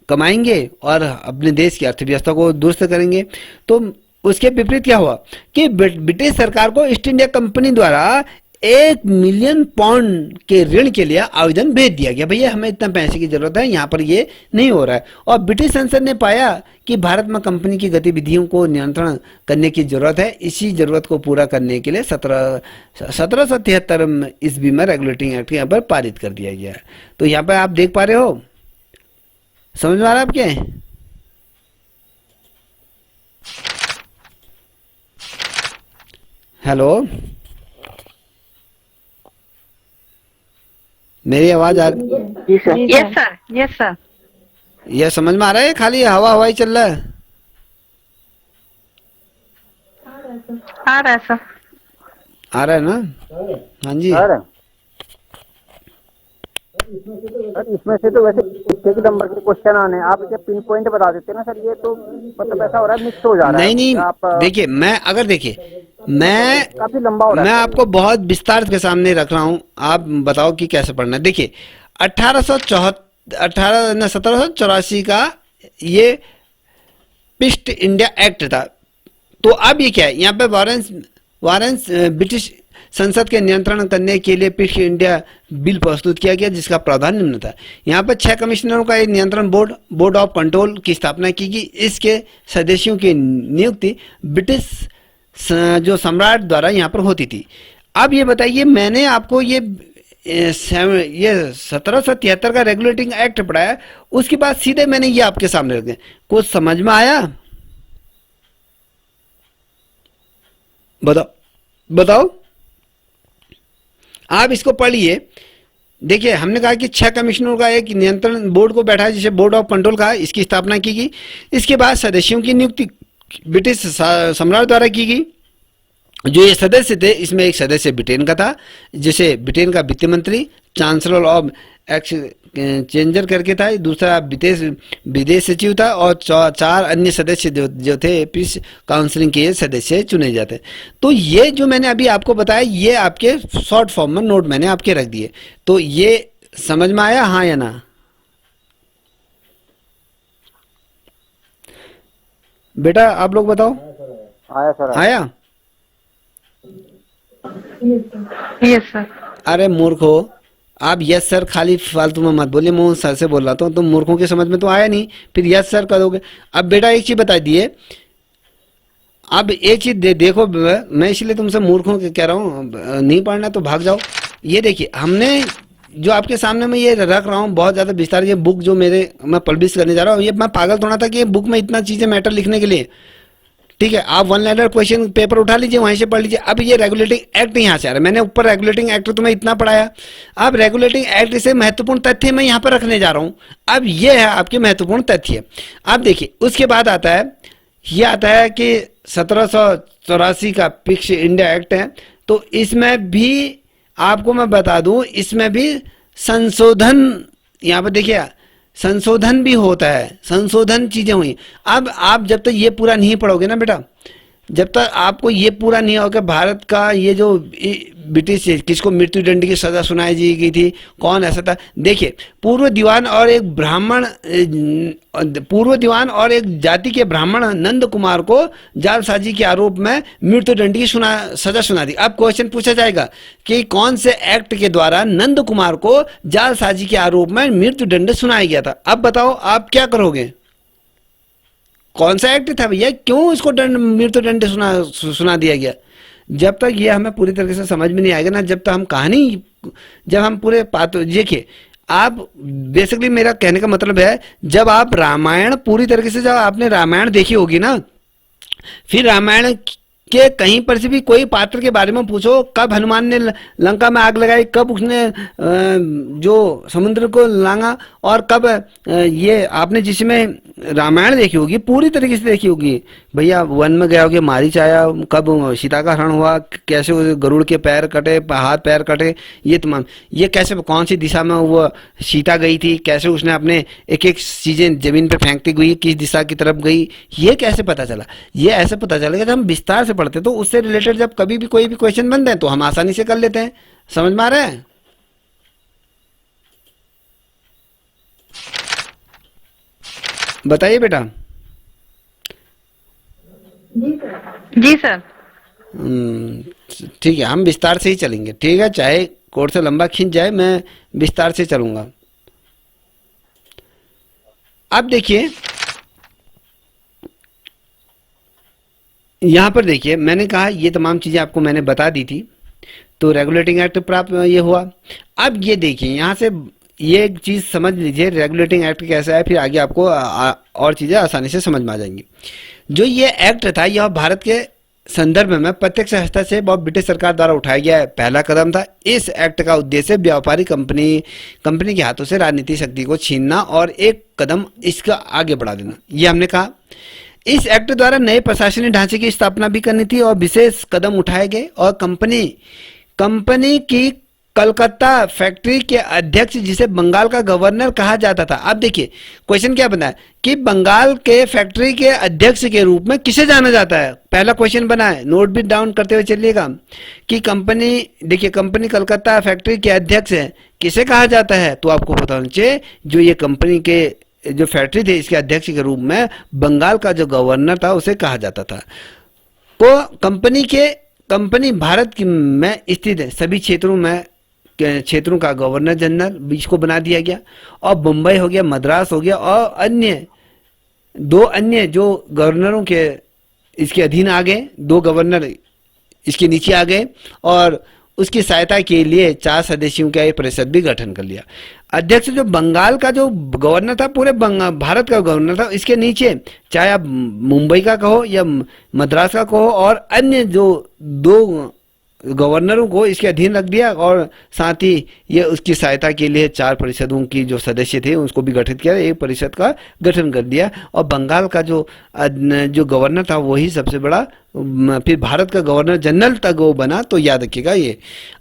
कमाएंगे और अपने देश की अर्थव्यवस्था को दुरुस्त करेंगे। तो उसके विपरीत क्या हुआ कि ब्रिटिश सरकार को ईस्ट इंडिया कंपनी द्वारा 1 मिलियन पाउंड के ऋण के लिए आवेदन भेज दिया गया, भैया हमें इतना पैसे की जरूरत है, यहाँ पर ये नहीं हो रहा है। और ब्रिटिश संसद ने पाया कि भारत में कंपनी की गतिविधियों को नियंत्रण करने की जरूरत है। इसी जरूरत को पूरा करने के लिए 1773 ईस्वी में रेगुलेटिंग एक्ट यहाँ पर पारित कर दिया गया है। तो यहाँ पर आप देख पा रहे हो, समझ में आ रहा है आपके? हेलो, मेरी आवाज आ रही? जी sir. Yes sir, yes sir. यह समझ में आ रहा है? खाली हवा ही चल रहा है? आ रहा है सर। आ रहा है ना? हाँ जी। सर इसमें से तो वैसे एक नंबर के क्वेश्चन आने, आप इसे पिन पॉइंट बता देते ना सर, ये तो मतलब ऐसा हो रहा है, मिक्स हो जा रहा है। नहीं आप देखिए, मैं काफी लंबा हो रहा मैं है। आपको बहुत विस्तार के सामने रख रहा हूँ, आप बताओ कि कैसे पढ़ना है। देखिए 1784 का ये ईस्ट इंडिया एक्ट था। तो अब ये क्या है, यहाँ पे वारंस ब्रिटिश संसद के नियंत्रण करने के लिए ईस्ट इंडिया बिल प्रस्तुत किया गया, जिसका प्रावधान निम्न था। यहाँ पर 6 कमिश्नरों का एक नियंत्रण बोर्ड ऑफ कंट्रोल की स्थापना की गई। इसके सदस्यों की नियुक्ति ब्रिटिश जो सम्राट द्वारा यहाँ पर होती थी। अब ये बताइए, मैंने आपको ये 1773 का रेगुलेटिंग एक्ट पढ़ाया, उसके बाद सीधे मैंने ये आपके सामने रखे, कुछ समझ में आया? बताओ आप इसको पढ़िए। देखिए हमने कहा कि 6 कमिश्नरों का एक नियंत्रण बोर्ड को बैठा है, जिसे बोर्ड ऑफ कंट्रोल का, इसकी स्थापना की गई। इसके बाद सदस्यों की नियुक्ति ब्रिटिश सम्राट द्वारा की गई। जो ये सदस्य थे, इसमें एक सदस्य ब्रिटेन का था, जिसे ब्रिटेन का वित्त मंत्री, चांसलर ऑफ चेंजर करके था, दूसरा विदेश विदेश सचिव था, और चार अन्य सदस्य जो थे पीस काउंसिलिंग के सदस्य चुने जाते। तो ये जो मैंने अभी आपको बताया, ये आपके शॉर्ट फॉर्म में नोट मैंने आपके रख दिए। तो ये समझ में आया, हाँ या ना? बेटा आप लोग बताओ, आया सर। आया? Yes sir. अरे मूर्ख हो आप, यस सर खाली फालतू में मत बोलिए, मैं सर से बोल रहा था, तुम मूर्खों की समझ में तो आया नहीं, फिर यस सर करोगे। अब बेटा एक चीज बता दिए, अब एक चीज देखो, मैं इसलिए तुमसे मूर्खों के कह रहा हूँ, नहीं पढ़ना तो भाग जाओ। ये देखिए, हमने जो आपके सामने मैं ये रख रहा हूँ बहुत ज़्यादा विस्तार, ये बुक जो मैं पब्लिश करने जा रहा हूँ, ये मैं पागल थोड़ा था कि ये बुक में इतना चीज़ें मैटर लिखने के लिए, ठीक है? आप वन लाइनर क्वेश्चन पेपर उठा लीजिए, वहीं से पढ़ लीजिए। अब ये रेगुलेटिंग एक्ट यहाँ से आ रहा है, मैंने ऊपर रेगुलेटिंग एक्ट तुम्हें इतना पढ़ाया, अब रेगुलेटिंग एक्ट से महत्वपूर्ण तथ्य मैं यहाँ पर रखने जा रहा हूँ। अब ये है आपके महत्वपूर्ण तथ्य। अब देखिए उसके बाद आता है, ये आता है कि 1784 का फिक्स इंडिया एक्ट है, तो इसमें भी आपको मैं बता दूं, इसमें भी संशोधन, यहाँ पर देखिए संशोधन भी होता है, संशोधन चीजें हुई। अब आप जब तक ये पूरा नहीं पढ़ोगे ना बेटा, जब तक आपको ये पूरा नहीं होगा भारत का ये जो ब्रिटिश किसको मृत्यु दंड की सजा सुनाई दी गई थी, कौन ऐसा था? देखिए पूर्व दीवान और एक ब्राह्मण, पूर्व दीवान और एक जाति के ब्राह्मण नंद कुमार को जालसाजी के आरोप में मृत्यु दंड की सजा सुना दी। अब क्वेश्चन पूछा जाएगा कि कौन से एक्ट के द्वारा नंद कुमार को जालसाजी के आरोप में मृत्यु दंड सुनाया गया था? अब बताओ आप क्या करोगे, कौन सा एक्ट था भैया, क्यों इसको मृत्यु दंड सुना दिया गया? जब तक ये हमें पूरी तरीके से समझ में नहीं आएगा ना, जब तक हम कहानी, जब हम पूरे देखिए, आप बेसिकली मेरा कहने का मतलब है, जब आप रामायण पूरी तरीके से, जब आपने रामायण देखी होगी ना, फिर रामायण के कहीं पर से भी कोई पात्र के बारे में पूछो, कब हनुमान ने लंका में आग लगाई, कब उसने जो समुद्र को लांगा, और कब ये आपने जिसमें रामायण देखी होगी पूरी तरीके से देखी होगी, भैया वन में गया होगा, मारीच आया, कब सीता का हरण हुआ, कैसे गरुड़ के पैर कटे, हाथ पैर कटे, ये तमाम, ये कैसे कौन सी दिशा में वो सीता गई थी, कैसे उसने अपने एक एक चीजें जमीन पे फेंकती हुई किस दिशा की तरफ गई, ये कैसे पता चला? ये ऐसे पता चलेगा जब हम विस्तार से पढ़ते, तो उससे रिलेटेड जब कभी भी कोई भी क्वेश्चन बनते हैं तो हम आसानी से कर लेते हैं। समझ में आ रहा है? बताइए बेटा। जी सर। ठीक है, हम विस्तार से ही चलेंगे, ठीक है? चाहे कोर्स से लंबा खींच जाए, मैं विस्तार से चलूंगा। अब देखिए यहां पर देखिए, मैंने कहा ये तमाम चीजें आपको मैंने बता दी थी, तो रेगुलेटिंग एक्ट प्राप्त ये हुआ। अब ये देखिए यहां से ये एक चीज समझ लीजिए, रेगुलेटिंग एक्ट कैसा है, फिर आगे आपको और चीजें आसानी से समझ में आ जाएंगी। जो ये एक्ट था, यह भारत के संदर्भ में प्रत्यक्ष हस्तक्षेप और ब्रिटिश सरकार द्वारा उठाया गया पहला कदम था। इस एक्ट का उद्देश्य व्यापारी कंपनी के हाथों से राजनीतिक शक्ति को छीनना और एक कदम इसका आगे बढ़ा देना, ये हमने कहा। इस एक्ट द्वारा नए प्रशासनिक ढांचे की स्थापना भी करनी थी और विशेष कदम उठाए गए, और कंपनी की कलकत्ता फैक्ट्री के अध्यक्ष, जिसे बंगाल का गवर्नर कहा जाता था। अब देखिए क्वेश्चन क्या बना है कि बंगाल के फैक्ट्री के अध्यक्ष के रूप में किसे जाना जाता है? पहला क्वेश्चन बना है, नोट भी डाउन करते हुए चलिएगा कि कंपनी कलकत्ता फैक्ट्री के अध्यक्ष है, किसे कहा जाता है? तो आपको पता होना चाहिए, जो ये कंपनी के जो फैक्ट्री थे इसके अध्यक्ष के रूप में बंगाल का जो गवर्नर था उसे कहा जाता था। तो कंपनी भारत में स्थित है सभी क्षेत्रों का गवर्नर जनरल इसको बना दिया गया, और मुंबई हो गया, मद्रास हो गया, और दो अन्य जो गवर्नरों के इसके अधीन आ गए, 2 गवर्नर इसके नीचे आ गए, और उसकी सहायता के लिए 4 सदस्यों का एक परिषद भी गठन कर लिया। अध्यक्ष जो बंगाल का जो गवर्नर था, पूरे भारत का गवर्नर था, इसके नीचे चाहे आप मुंबई का कहो या मद्रास का कहो, और अन्य जो 2 गवर्नरों को इसके अधीन रख दिया, और साथ ही ये उसकी सहायता के लिए 4 परिषदों की जो सदस्य थे उसको भी गठित किया, एक परिषद का गठन कर दिया, और बंगाल का जो गवर्नर था वही सबसे बड़ा फिर भारत का गवर्नर जनरल तक वो बना, तो याद रखिएगा ये।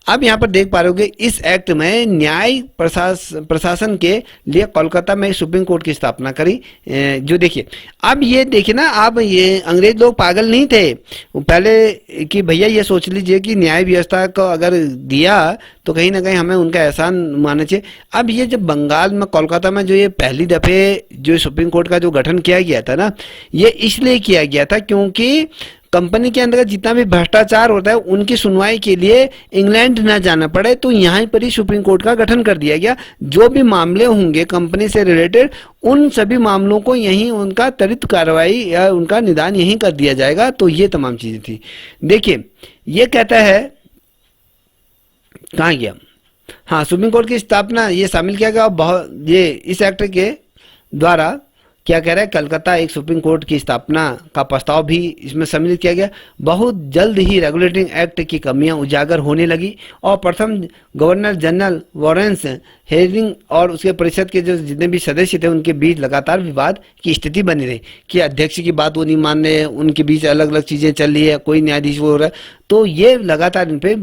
अब यहाँ पर देख पा रहे होगे इस एक्ट में न्याय प्रशासन के लिए कोलकाता में सुप्रीम कोर्ट की स्थापना करी। जो देखिए, अब ये देखिए ना, अब ये अंग्रेज लोग पागल नहीं थे पहले कि भैया ये सोच लीजिए कि न्याय व्यवस्था को अगर दिया तो कहीं ना कहीं हमें उनका एहसान मानना चाहिए। अब ये जब बंगाल में कोलकाता में जो ये पहली दफे जो सुप्रीम कोर्ट का जो गठन किया गया था ना, ये इसलिए किया गया था क्योंकि कंपनी के अंदर जितना भी भ्रष्टाचार होता है उनकी सुनवाई के लिए इंग्लैंड ना जाना पड़े, तो यहाँ पर ही सुप्रीम कोर्ट का गठन कर दिया गया। जो भी मामले होंगे कंपनी से रिलेटेड, उन सभी मामलों को यहीं उनका त्वरित कार्रवाई या उनका निदान यहीं कर दिया जाएगा। तो ये तमाम चीजें थी। देखिए ये कहता है, कहाँ गया, हाँ, सुप्रीम कोर्ट की स्थापना ये शामिल किया गया। बहुत ये इस एक्ट के द्वारा क्या कह रहा है, कलकत्ता एक सुप्रीम कोर्ट की स्थापना का प्रस्ताव भी इसमें सम्मिलित किया गया। बहुत जल्द ही रेगुलेटिंग एक्ट की कमियां उजागर होने लगी और प्रथम गवर्नर जनरल वॉरेंस हेरिंग और उसके परिषद के जो जितने भी सदस्य थे उनके बीच लगातार विवाद की स्थिति बनी रही कि अध्यक्ष की बात वो नहीं मान रहे, उनके बीच अलग अलग चीजें चल रही है, कोई न्यायाधीश वो हो रहा है, तो ये लगातार इन पे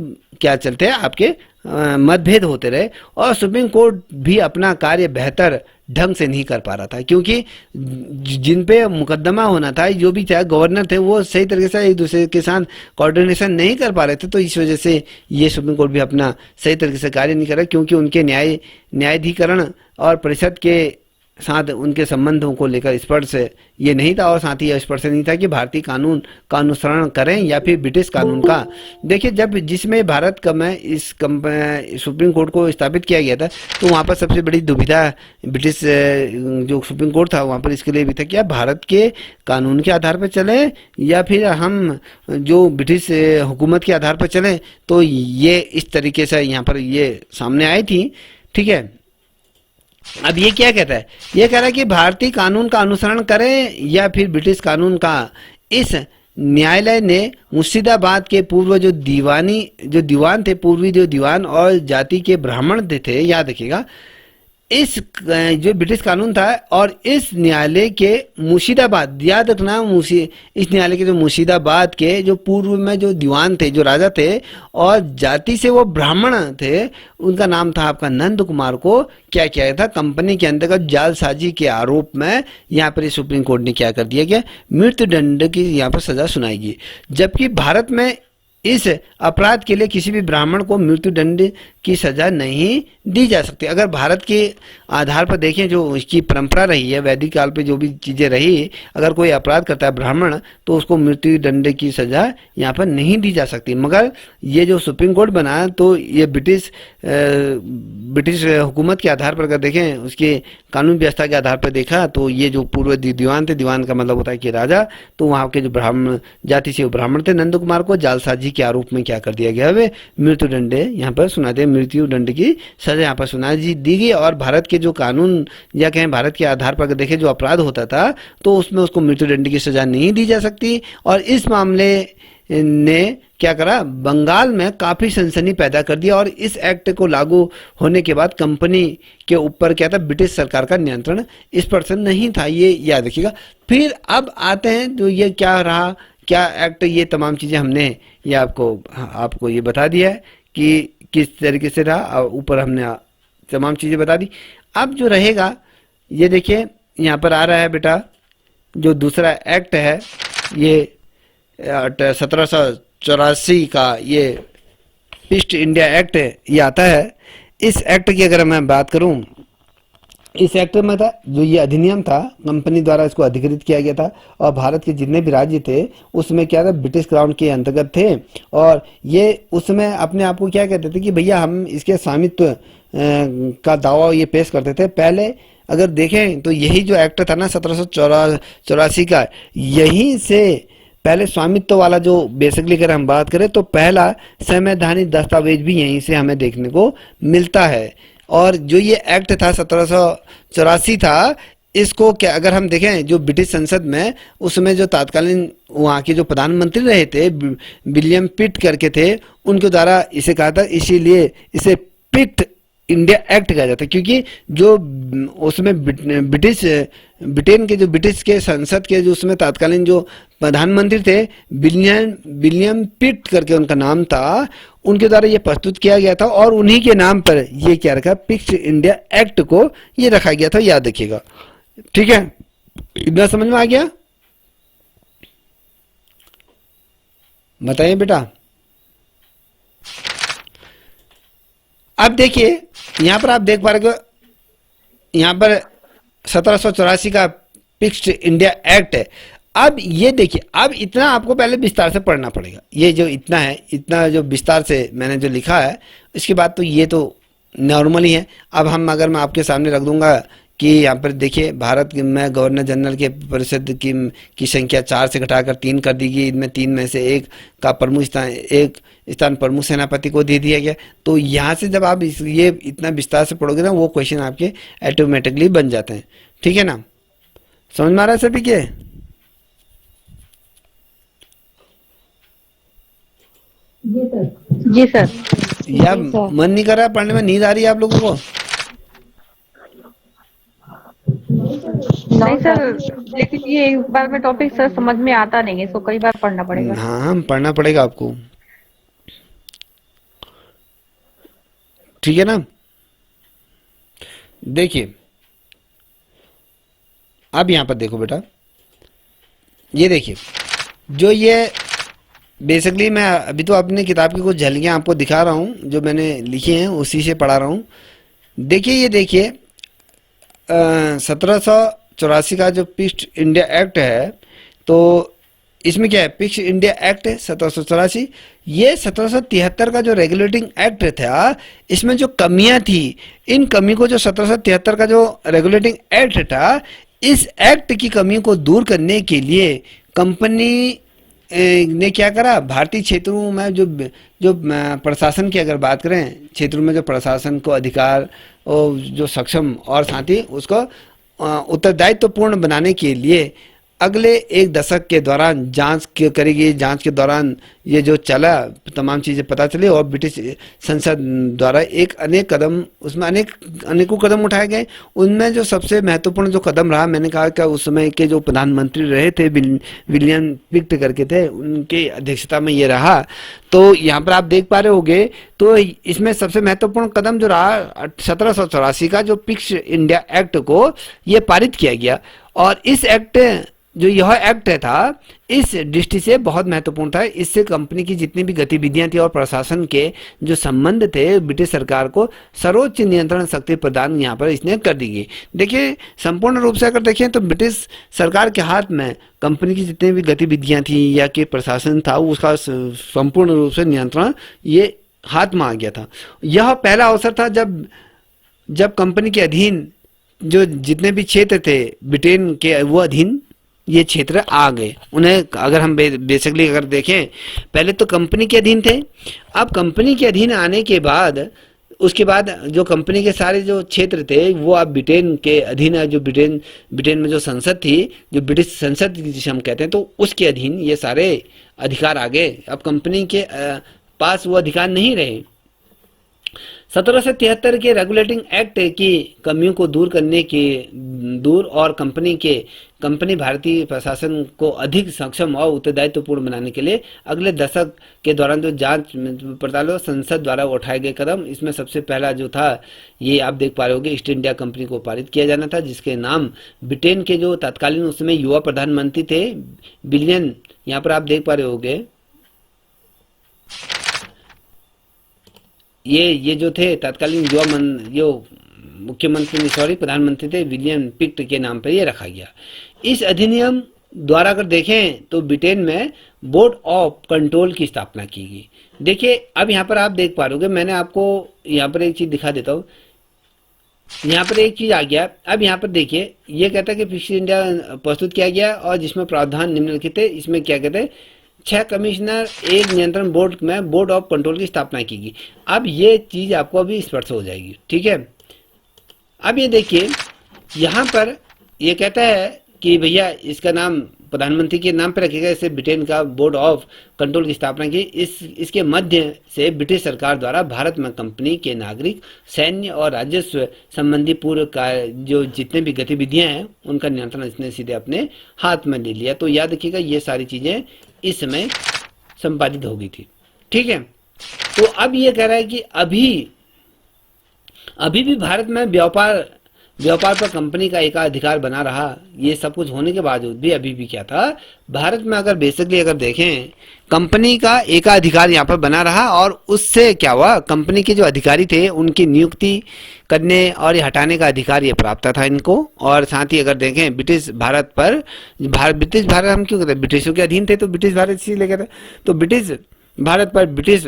क्या चलते हैं, आपके मतभेद होते रहे और सुप्रीम कोर्ट भी अपना कार्य बेहतर ढंग से नहीं कर पा रहा था क्योंकि जिन पे मुकदमा होना था, जो भी चाहे गवर्नर थे, वो सही तरीके से एक दूसरे के साथ कोऑर्डिनेशन नहीं कर पा रहे थे। तो इस वजह से ये सुप्रीम कोर्ट भी अपना सही तरीके से कार्य नहीं कर रहा क्योंकि उनके न्यायाधिकरण और परिषद के साथ उनके संबंधों को लेकर स्पष्ट ये नहीं था और साथ ही यह स्पष्ट नहीं था कि भारतीय कानून का अनुसरण करें या फिर ब्रिटिश कानून का। देखिए जब जिसमें भारत का में इस सुप्रीम कोर्ट को स्थापित किया गया था तो वहाँ पर सबसे बड़ी दुविधा ब्रिटिश जो सुप्रीम कोर्ट था वहाँ पर इसके लिए भी था कि भारत के कानून के आधार पर चले या फिर हम जो ब्रिटिश हुकूमत के आधार पर चले। तो ये इस तरीके से यहाँ पर ये सामने आई थी। ठीक है, अब ये क्या कहता है, ये कह रहा है कि भारतीय कानून का अनुसरण करें या फिर ब्रिटिश कानून का। इस न्यायालय ने मुर्शिदाबाद के पूर्व जो दीवान थे, पूर्वी जो दीवान और जाति के ब्राह्मण थे, याद रखिएगा, इस जो ब्रिटिश कानून था और इस न्यायालय के मुर्शिदाबाद, याद रखना, इस न्यायालय के जो मुर्शिदाबाद के जो पूर्व में जो दीवान थे, जो राजा थे और जाति से वो ब्राह्मण थे, उनका नाम था आपका नंद कुमार, को क्या किया था, कंपनी के अंतर्गत जालसाजी के आरोप में यहाँ पर सुप्रीम कोर्ट ने क्या कर दिया गया, मृत्यु दंड की यहाँ पर सजा सुनाई गई। जबकि भारत में इस अपराध के लिए किसी भी ब्राह्मण को मृत्यु दंड की सजा नहीं दी जा सकती। अगर भारत के आधार पर देखें, जो इसकी परंपरा रही है, वैदिक काल पे जो भी चीज़ें रही, अगर कोई अपराध करता है ब्राह्मण तो उसको मृत्यु दंड की सजा यहाँ पर नहीं दी जा सकती। मगर ये जो सुप्रीम कोर्ट बना तो ये ब्रिटिश हुकूमत के आधार पर अगर देखें, उसके कानून व्यवस्था के आधार पर देखा तो ये जो पूर्व दीवान थे, दीवान का मतलब होता है कि राजा, तो वहाँ के जो ब्राह्मण जाति से ब्राह्मण थे, नंद कुमार को जालसाजी के आरोप में क्या कर दिया गया, वे मृत्यु दंड यहाँ पर सुना दे, मृत्यु दंड की सजा यहाँ पर सुना दी गई। और भारत के जो कानून या कहें भारत के आधार पर अगर देखें जो अपराध होता था तो उसमें उसको मृत्यु दंड की सजा नहीं दी जा सकती। और इस मामले ने क्या करा, बंगाल में काफी सनसनी पैदा कर दिया और इस एक्ट को लागू होने के बाद कंपनी के ऊपर क्या था, ब्रिटिश सरकार का नियंत्रण इस पर नहीं था, ये याद रखिएगा। फिर अब आते हैं तो ये क्या रहा, क्या एक्ट, ये तमाम चीजें हमने ये आपको ये बता दिया है कि किस तरीके से रहा, ऊपर हमने तमाम चीजें बता दी। अब जो रहेगा ये देखिए यहाँ पर आ रहा है बेटा, जो दूसरा एक्ट है ये 1784 का ये ईस्ट इंडिया एक्ट ये आता है। इस एक्ट की अगर मैं बात करूं, इस एक्ट में था जो ये अधिनियम था, कंपनी द्वारा इसको अधिकृत किया गया था और भारत के जितने भी राज्य थे उसमें क्या था, ब्रिटिश क्राउन के अंतर्गत थे। और ये उसमें अपने आप को क्या कहते थे कि भैया हम इसके स्वामित्व का दावा ये पेश करते थे। पहले अगर देखें तो यही जो एक्ट था ना 1784 का, यहीं से पहले स्वामित्व वाला जो बेसिकली अगर हम बात करें तो पहला संवैधानिक दस्तावेज भी यहीं से हमें देखने को मिलता है। और जो ये एक्ट था 1784 था, इसको क्या अगर हम देखें जो ब्रिटिश संसद में उसमें जो तत्कालीन वहाँ के जो प्रधानमंत्री रहे थे विलियम पिट करके थे, उनके द्वारा इसे कहा था, इसीलिए इसे पिट इंडिया एक्ट कहा जाता है, क्योंकि जो उसमें ब्रिटेन के जो ब्रिटिश के संसद के जो उसमें तत्कालीन जो प्रधानमंत्री थे, विलियम पिट करके उनका नाम था, उनके द्वारा ये प्रस्तुत किया गया था और उन्हीं के नाम पर ये क्या रखा, फिक्स्ड इंडिया एक्ट को ये रखा गया था, याद रखिएगा। ठीक है, इतना समझ में आ गया? बताइए बेटा। अब देखिए यहां पर आप देख पा रहे हो, यहां पर 1784 का फिक्स्ड इंडिया एक्ट है। अब ये देखिए, अब इतना आपको पहले विस्तार से पढ़ना पड़ेगा। ये जो इतना है, इतना जो विस्तार से मैंने जो लिखा है, इसके बाद तो ये तो नॉर्मल ही है। अब हम अगर मैं आपके सामने रख दूंगा कि यहाँ पर देखिए, भारत में गवर्नर जनरल के परिषद की संख्या 4 से घटाकर 3 कर दी गई। इनमें 3 में से एक का प्रमुख स्थान, एक स्थान प्रमुख सेनापति को दे दिया गया। तो यहाँ से जब आप ये इतना विस्तार से पढ़ोगे ना, वो क्वेश्चन आपके ऑटोमेटिकली बन जाते हैं। ठीक है ना, समझ में आ रहा है सभी के? जी सर। या मन नहीं कर रहा पढ़ने में, नींद आ रही है आप लोगों को? नहीं सर, लेकिन ये एक बार में टॉपिक सर समझ में आता नहीं है, सो कई बार पढ़ना पड़ेगा। हाँ, पढ़ना पड़ेगा आपको। ठीक है ना। देखिए अब यहां पर देखो बेटा, ये देखिए, जो ये बेसिकली मैं अभी तो अपनी किताब की कुछ झलकियां आपको दिखा रहा हूं, जो मैंने लिखी हैं उसी से पढ़ा रहा हूं। देखिए, ये देखिए 1784 का जो फिक्स्ड इंडिया एक्ट है, तो इसमें क्या है, फिक्स्ड इंडिया एक्ट है 1784। ये 1773 का जो रेगुलेटिंग एक्ट था, इसमें जो कमियां थी, इन कमी को जो 1773 का जो रेगुलेटिंग एक्ट था, इस एक्ट की कमी को दूर करने के लिए कंपनी ने क्या करा, भारतीय क्षेत्रों में जो प्रशासन की अगर बात करें, क्षेत्रों में जो प्रशासन को अधिकार और जो सक्षम और साथ ही उसको उत्तरदायित्वपूर्ण बनाने के लिए अगले 1 दशक के दौरान जांच करेगी। जांच के दौरान ये जो चला, तमाम चीज़ें पता चली और ब्रिटिश संसद द्वारा अनेकों कदम उठाए गए। उनमें जो सबसे महत्वपूर्ण जो कदम रहा, मैंने कहा कि उस समय के जो प्रधानमंत्री रहे थे, विलियम पिट करके थे, उनके अध्यक्षता में ये रहा। तो यहाँ पर आप देख पा रहे होगे, तो इसमें सबसे महत्वपूर्ण कदम जो रहा, 1784 का जो फिक्स्ड इंडिया एक्ट को ये पारित किया गया। और इस एक्ट, जो यह एक्ट था, इस दृष्टि से बहुत महत्वपूर्ण था। इससे कंपनी की जितनी भी गतिविधियां थी और प्रशासन के जो संबंध थे, ब्रिटिश सरकार को सर्वोच्च नियंत्रण शक्ति प्रदान यहाँ पर इसने कर दी गई। देखिए, संपूर्ण रूप से अगर देखें तो ब्रिटिश सरकार के हाथ में कंपनी की जितनी भी गतिविधियां थी या कि प्रशासन था, उसका संपूर्ण रूप से नियंत्रण ये हाथ में आ गया था। यह पहला अवसर था जब कंपनी के अधीन जो जितने भी क्षेत्र थे ब्रिटेन के, वो अधीन ये क्षेत्र आ गए। उन्हें अगर हम बेसिकली अगर देखें, पहले तो कंपनी के अधीन थे। अब कंपनी के अधीन आने के बाद, उसके बाद जो कंपनी के सारे जो क्षेत्र थे वो अब ब्रिटेन के अधीन है। जो ब्रिटेन में जो संसद थी, जो ब्रिटिश संसद जिसे हम कहते हैं, तो उसके अधीन ये सारे अधिकार आ गए। अब कंपनी के पास वो अधिकार नहीं रहे। 1773 के रेगुलेटिंग एक्ट की कमियों को दूर और कंपनी भारतीय प्रशासन को अधिक सक्षम और उत्तरदायित्वपूर्ण बनाने के लिए अगले दशक के दौरान जो जांच पड़ताल और संसद द्वारा उठाए गए कदम, इसमें सबसे पहला जो था, ये आप देख पा रहे होगे, ईस्ट इंडिया कंपनी को पारित किया जाना था, जिसके नाम ब्रिटेन के जो तत्कालीन उस समय युवा प्रधानमंत्री थे, विलियम, यहाँ पर आप देख पा रहे होगे, ये जो थे तत्कालीन प्रधानमंत्री थे, विलियम पिट के नाम पर ये रखा गया। इस अधिनियम द्वारा अगर देखें तो ब्रिटेन में बोर्ड ऑफ कंट्रोल की स्थापना की गई। देखिए, अब यहाँ पर आप देख पा रहे, मैंने आपको यहाँ पर एक चीज दिखा देता हूँ। यहाँ पर एक चीज आ गया। अब यहाँ पर देखिए, ये कहता है कि फिक्स्ड इंडिया प्रस्तुत किया गया और जिसमें प्रावधान निम्नलिखित है। इसमें क्या कहते हैं, 6 कमिश्नर, एक नियंत्रण बोर्ड में बोर्ड ऑफ कंट्रोल की स्थापना की गई। अब ये चीज आपको अभी स्पष्ट हो जाएगी। ठीक है, अब ये देखिए, यहाँ पर ये कहता है कि भैया इसका नाम प्रधानमंत्री के नाम पर रखेगा। इसे ब्रिटेन का बोर्ड ऑफ कंट्रोल की स्थापना की। इसके मध्य से ब्रिटिश सरकार द्वारा भारत में कंपनी के नागरिक, सैन्य और राजस्व संबंधी पूर्व का जो जितने भी गतिविधियां हैं उनका नियंत्रण इसने सीधे अपने हाथ में ले लिया। तो याद रखिएगा ये सारी चीजें इस समय संपादित हो गई थी। ठीक है, तो अब ये कह रहा है कि अभी भी भारत में व्यापार पर कंपनी का एकाधिकार बना रहा। ये सब कुछ होने के बावजूद भी अभी भी क्या था, भारत में अगर बेसिकली अगर देखें कंपनी का एकाधिकार यहाँ पर बना रहा। और उससे क्या हुआ, कंपनी के जो अधिकारी थे उनकी नियुक्ति करने और ये हटाने का अधिकार ये प्राप्त था इनको। और साथ ही अगर देखें ब्रिटिश भारत हम क्यों कहते हैं, ब्रिटिशों के अधीन थे तो ब्रिटिश भारत इसीलिए कहते हैं। तो ब्रिटिश भारत पर ब्रिटिश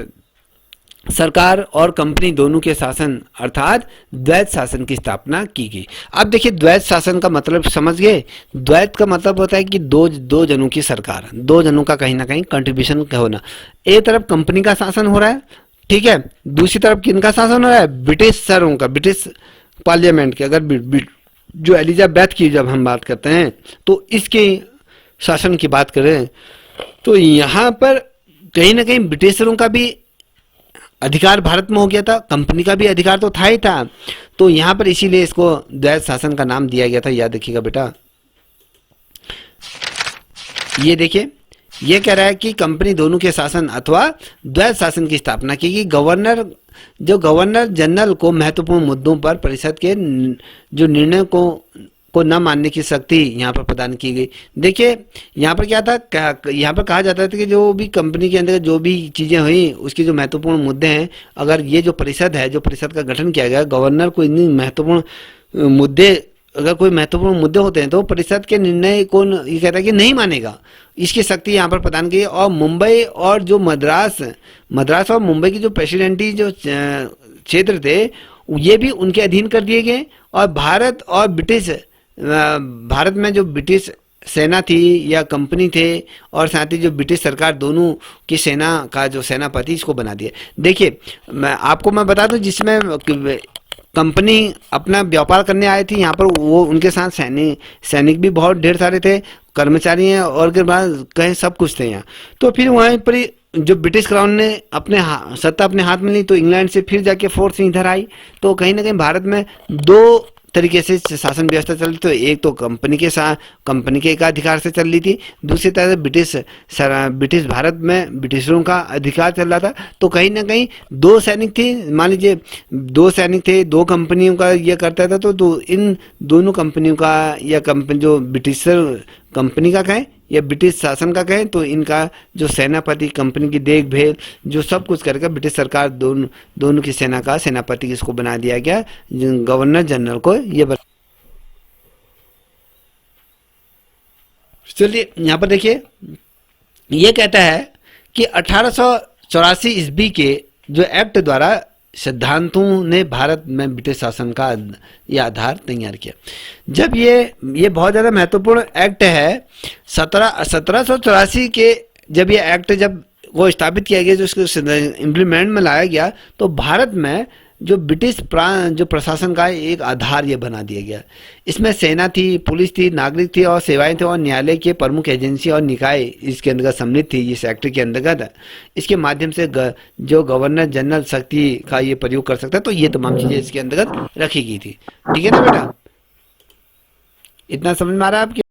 सरकार और कंपनी दोनों के शासन अर्थात द्वैत शासन की स्थापना की गई। अब देखिए द्वैत शासन का मतलब समझ गए। द्वैत का मतलब होता है कि दो जनों की सरकार, दो जनों का कहीं ना कहीं कंट्रीब्यूशन होना। एक तरफ कंपनी का शासन हो रहा है, ठीक है, दूसरी तरफ किनका शासन हो रहा है, ब्रिटिश सरों का, ब्रिटिश पार्लियामेंट के। अगर जो एलिजाबेथ की जब हम बात करते हैं तो इसके शासन की बात करें तो यहाँ पर कहीं ना कहीं ब्रिटिशरों का भी अधिकार भारत में हो गया था, कंपनी का भी अधिकार तो था ही था। तो यहां पर इसीलिए इसको द्वैत शासन का नाम दिया गया था। याद रखिएगा बेटा, ये देखिए ये कह रहा है कि कंपनी दोनों के शासन अथवा द्वैत शासन की स्थापना की गई। गवर्नर जनरल को महत्वपूर्ण मुद्दों पर परिषद के जो निर्णय को न मानने की शक्ति यहाँ पर प्रदान की गई। देखिए यहाँ पर क्या था, यहाँ पर कहा जाता था कि जो भी कंपनी के अंदर जो भी चीज़ें हुई उसके जो महत्वपूर्ण मुद्दे हैं, अगर ये जो परिषद है, जो परिषद का गठन किया गया, गवर्नर को इन महत्वपूर्ण मुद्दे, अगर कोई महत्वपूर्ण मुद्दे होते हैं तो परिषद के निर्णय को ये कहता है कि नहीं मानेगा, इसकी शक्ति यहाँ पर प्रदान की। और मुंबई और जो मद्रास और मुंबई की जो प्रेसिडेंटी जो क्षेत्र थे ये भी उनके अधीन कर दिए गए। और भारत में जो ब्रिटिश सेना थी या कंपनी थे और साथ ही जो ब्रिटिश सरकार, दोनों की सेना का जो सेनापति इसको बना दिया। देखिए मैं बता दूं, जिसमें कंपनी अपना व्यापार करने आए थी यहाँ पर, वो उनके साथ सैनिक भी बहुत ढेर सारे थे, कर्मचारी हैं और के बाद कहीं सब कुछ थे यहाँ। तो फिर वहीं पर जो ब्रिटिश क्राउन ने सत्ता अपने हाथ में ली तो इंग्लैंड से फिर जाके फोर्स इधर आई। तो कहीं ना कहीं भारत में दो तरीके से शासन व्यवस्था चल रही। तो एक तो कंपनी के एकाधिकार से चल रही थी, दूसरी तरह ब्रिटिश भारत में ब्रिटिशरों का अधिकार चल रहा था। तो कहीं ना कहीं दो सैनिक थे, मान लीजिए दो सैनिक थे, दो कंपनियों का ये करता था। तो इन दोनों कंपनियों का या जो ब्रिटिश कंपनी का कहें या ब्रिटिश शासन का कहें, तो इनका जो सेनापति, कंपनी की देखभाल जो सब कुछ करके ब्रिटिश सरकार दोनों की सेना का सेनापति इसको बना दिया गया, गवर्नर जनरल को ये चलिए यहाँ पर देखिए ये कहता है कि 1884 ईस्वी के जो एक्ट द्वारा सिद्धांतों ने भारत में ब्रिटिश शासन का यह आधार तैयार किया। जब ये बहुत ज़्यादा महत्वपूर्ण एक्ट है, 1784 के जब ये एक्ट जब वो स्थापित किया गया, जो इसको इम्प्लीमेंट में लाया गया, तो भारत में जो ब्रिटिश जो प्रशासन का एक आधार ये बना दिया गया। इसमें सेना थी, पुलिस थी, नागरिक थी और सेवाएं थे और न्यायालय के प्रमुख एजेंसी और निकाय इसके अंतर्गत सम्मिलित थी इस एक्ट के अंतर्गत। इसके माध्यम से जो गवर्नर जनरल शक्ति का ये प्रयोग कर सकता है। तो ये तमाम चीजें इसके अंतर्गत रखी गई थी। ठीक है ना बेटा, इतना समझ में आ रहा है आपके?